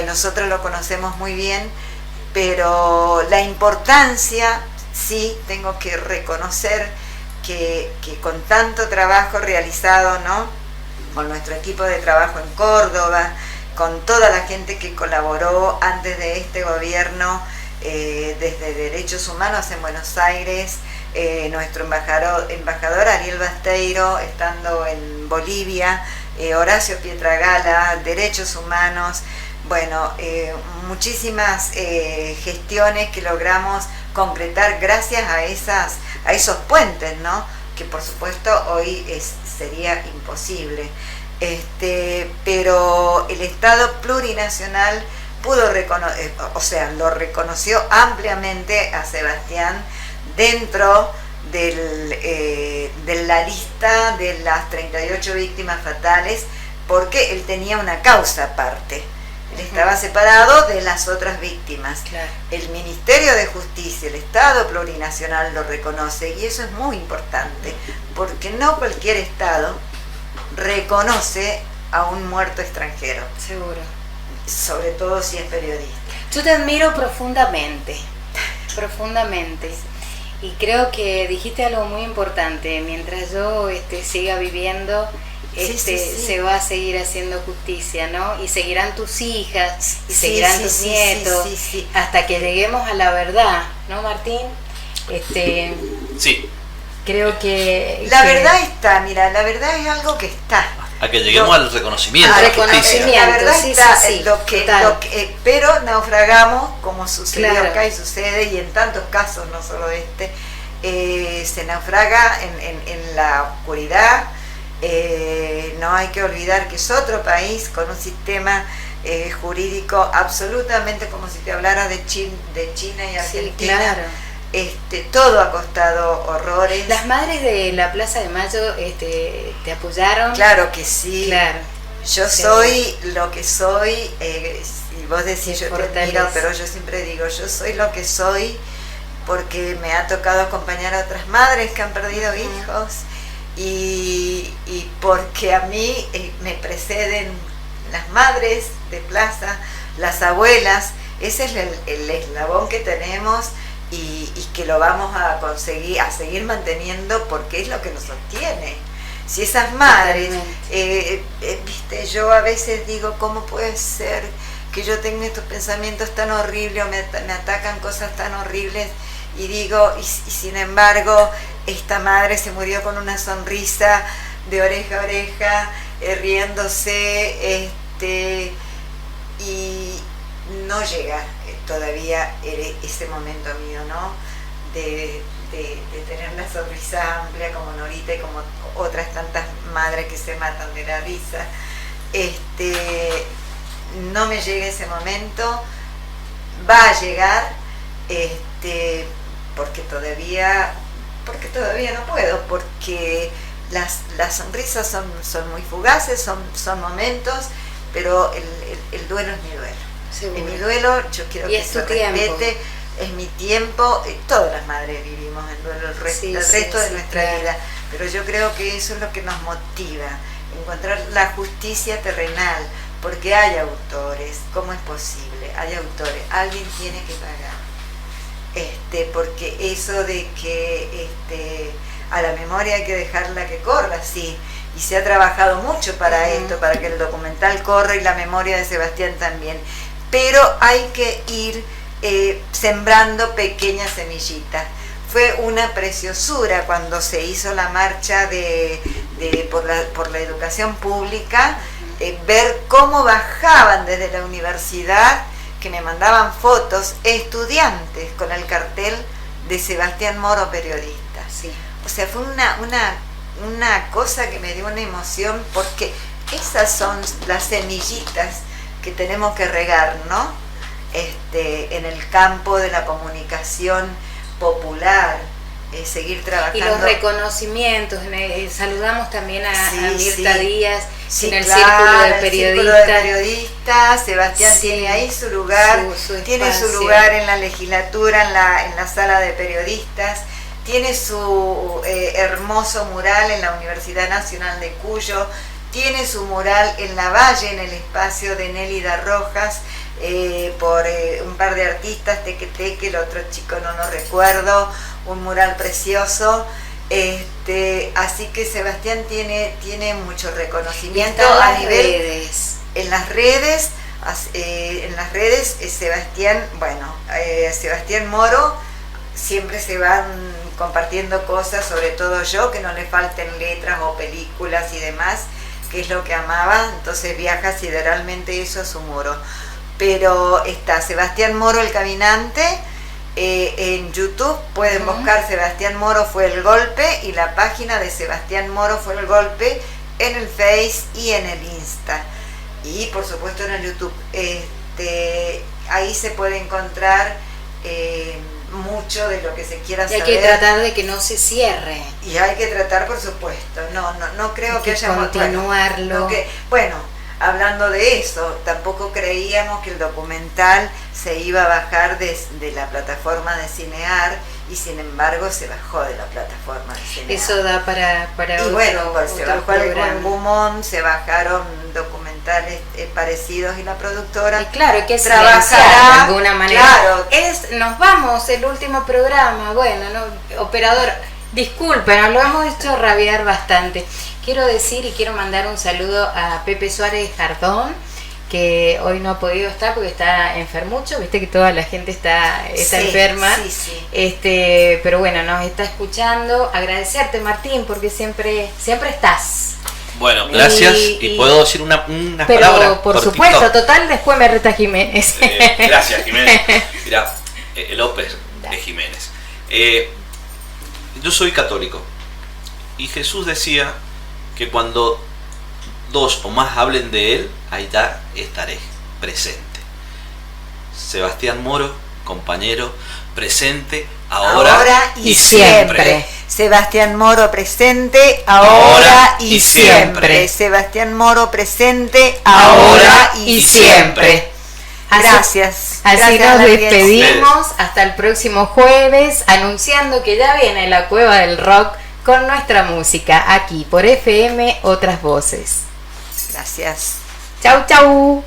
nosotros lo conocemos muy bien, pero la importancia, sí, tengo que reconocer que con tanto trabajo realizado, ¿no?, con nuestro equipo de trabajo en Córdoba, con toda la gente que colaboró antes de este gobierno, desde Derechos Humanos en Buenos Aires, nuestro embajador Ariel Basteiro estando en Bolivia, Horacio Pietragala, Derechos Humanos, bueno, muchísimas gestiones que logramos concretar gracias a esos puentes, ¿no?, que por supuesto hoy sería imposible. Pero el Estado plurinacional pudo reconocer, lo reconoció ampliamente a Sebastián dentro de la lista de las 38 víctimas fatales, porque él tenía una causa aparte. Él estaba separado de las otras víctimas. Claro. El Ministerio de Justicia, el Estado plurinacional lo reconoce, y eso es muy importante, porque no cualquier Estado reconoce a un muerto extranjero. Seguro. Sobre todo si es periodista. Yo te admiro profundamente, profundamente. Y creo que dijiste algo muy importante. Mientras yo siga viviendo, se va a seguir haciendo justicia, ¿no? Y seguirán tus hijas, y seguirán tus nietos, hasta que lleguemos a la verdad, ¿no, Martín? Sí. Creo que... La verdad está, mira, la verdad es algo que está. A que lleguemos al reconocimiento de la justicia. La verdad está, pero naufragamos, como sucedió acá y sucede, y en tantos casos, no solo se naufraga en la oscuridad. No hay que olvidar que es otro país con un sistema jurídico absolutamente, como si te hablara de China y Argentina. Sí, claro. Todo ha costado horrores. ¿Las madres de la Plaza de Mayo te apoyaron? Claro que sí. Claro. Yo soy lo que soy, y vos decís yo te admiro, pero yo siempre digo, yo soy lo que soy porque me ha tocado acompañar a otras madres que han perdido hijos, y porque a mí me preceden las madres de plaza, las abuelas. Ese es el eslabón que tenemos, y que lo vamos a conseguir, a seguir manteniendo, porque es lo que nos sostiene. Si esas madres, viste, yo a veces digo, ¿cómo puede ser que yo tenga estos pensamientos tan horribles, o me atacan cosas tan horribles? Y digo, y sin embargo, esta madre se murió con una sonrisa de oreja a oreja, riéndose, y no llega todavía ese momento mío, ¿no? De tener la sonrisa amplia como Norita y como otras tantas madres que se matan de la risa. No me llega ese momento, va a llegar, porque todavía no puedo, porque las sonrisas son muy fugaces, son momentos, pero el duelo es mi duelo. Seguro. En mi duelo yo quiero que se respete, es mi tiempo. Todas las madres vivimos en duelo el resto de nuestra vida, pero yo creo que eso es lo que nos motiva, encontrar la justicia terrenal, porque hay autores. ¿Cómo es posible? Hay autores, alguien tiene que pagar, porque eso de que a la memoria hay que dejarla que corra, sí, y se ha trabajado mucho para esto, para que el documental corra y la memoria de Sebastián también, pero hay que ir sembrando pequeñas semillitas. Fue una preciosura cuando se hizo la marcha de por la educación pública, ver cómo bajaban desde la universidad, que me mandaban fotos, estudiantes con el cartel de Sebastián Moro, periodista. Sí. O sea, fue una cosa que me dio una emoción, porque esas son las semillitas que tenemos que regar, ¿no? En el campo de la comunicación popular, seguir trabajando. Y los reconocimientos, saludamos también a Mirta Díaz, sí, en el claro, Círculo de Periodistas. Sebastián tiene ahí su lugar, tiene su lugar en la legislatura, en la sala de periodistas, tiene su hermoso mural en la Universidad Nacional de Cuyo, tiene su mural en La Valle, en el espacio de Nélida Rojas, por un par de artistas, Teque, el otro chico no recuerdo, un mural precioso. Así que Sebastián tiene mucho reconocimiento a nivel redes. En las redes Sebastián Moro, siempre se van compartiendo cosas, sobre todo yo, que no le falten letras o películas y demás, que es lo que amaba. Entonces viaja sideralmente eso a su muro. Pero está Sebastián Moro el Caminante. En YouTube pueden buscar Sebastián Moro fue el golpe, y la página de Sebastián Moro fue el golpe en el Face y en el Insta, y por supuesto en el YouTube. Ahí se puede encontrar mucho de lo que se quiera saber. Y hay que tratar de que no se cierre. Y hay que tratar, por supuesto. No creo que haya continuarlo. Bueno, hablando de eso, tampoco creíamos que el documental se iba a bajar de la plataforma de Cinear, y sin embargo se bajó de la plataforma de Cinear. Eso da para y otro, bueno, se bajó el programa. Gumón, se bajaron documentales parecidos, y la productora, y claro, que trabajará de alguna manera. Claro. Nos vamos, el último programa. Bueno, operador, disculpen, lo hemos hecho rabiar bastante. Quiero decir y quiero mandar un saludo a Pepe Suárez Jardón, que hoy no ha podido estar porque está enfermucho, viste que toda la gente está enferma. Pero bueno, nos está escuchando. Agradecerte, Martín, porque siempre estás. Bueno, gracias. Y puedo decir una pero, palabra por supuesto, TikTok. Total, después me reta Jiménez. Gracias, Jiménez. Mirá, López de Jiménez. Yo soy católico, y Jesús decía que cuando dos o más hablen de él, allá estaré presente. Sebastián Moro, compañero, presente ahora y siempre. Sebastián Moro presente ahora y siempre. Sebastián Moro presente ahora y siempre. Gracias. Así nos despedimos hasta el próximo jueves, anunciando que ya viene la Cueva del Rock con nuestra música aquí por FM Otras Voces. Gracias. Chau, chau.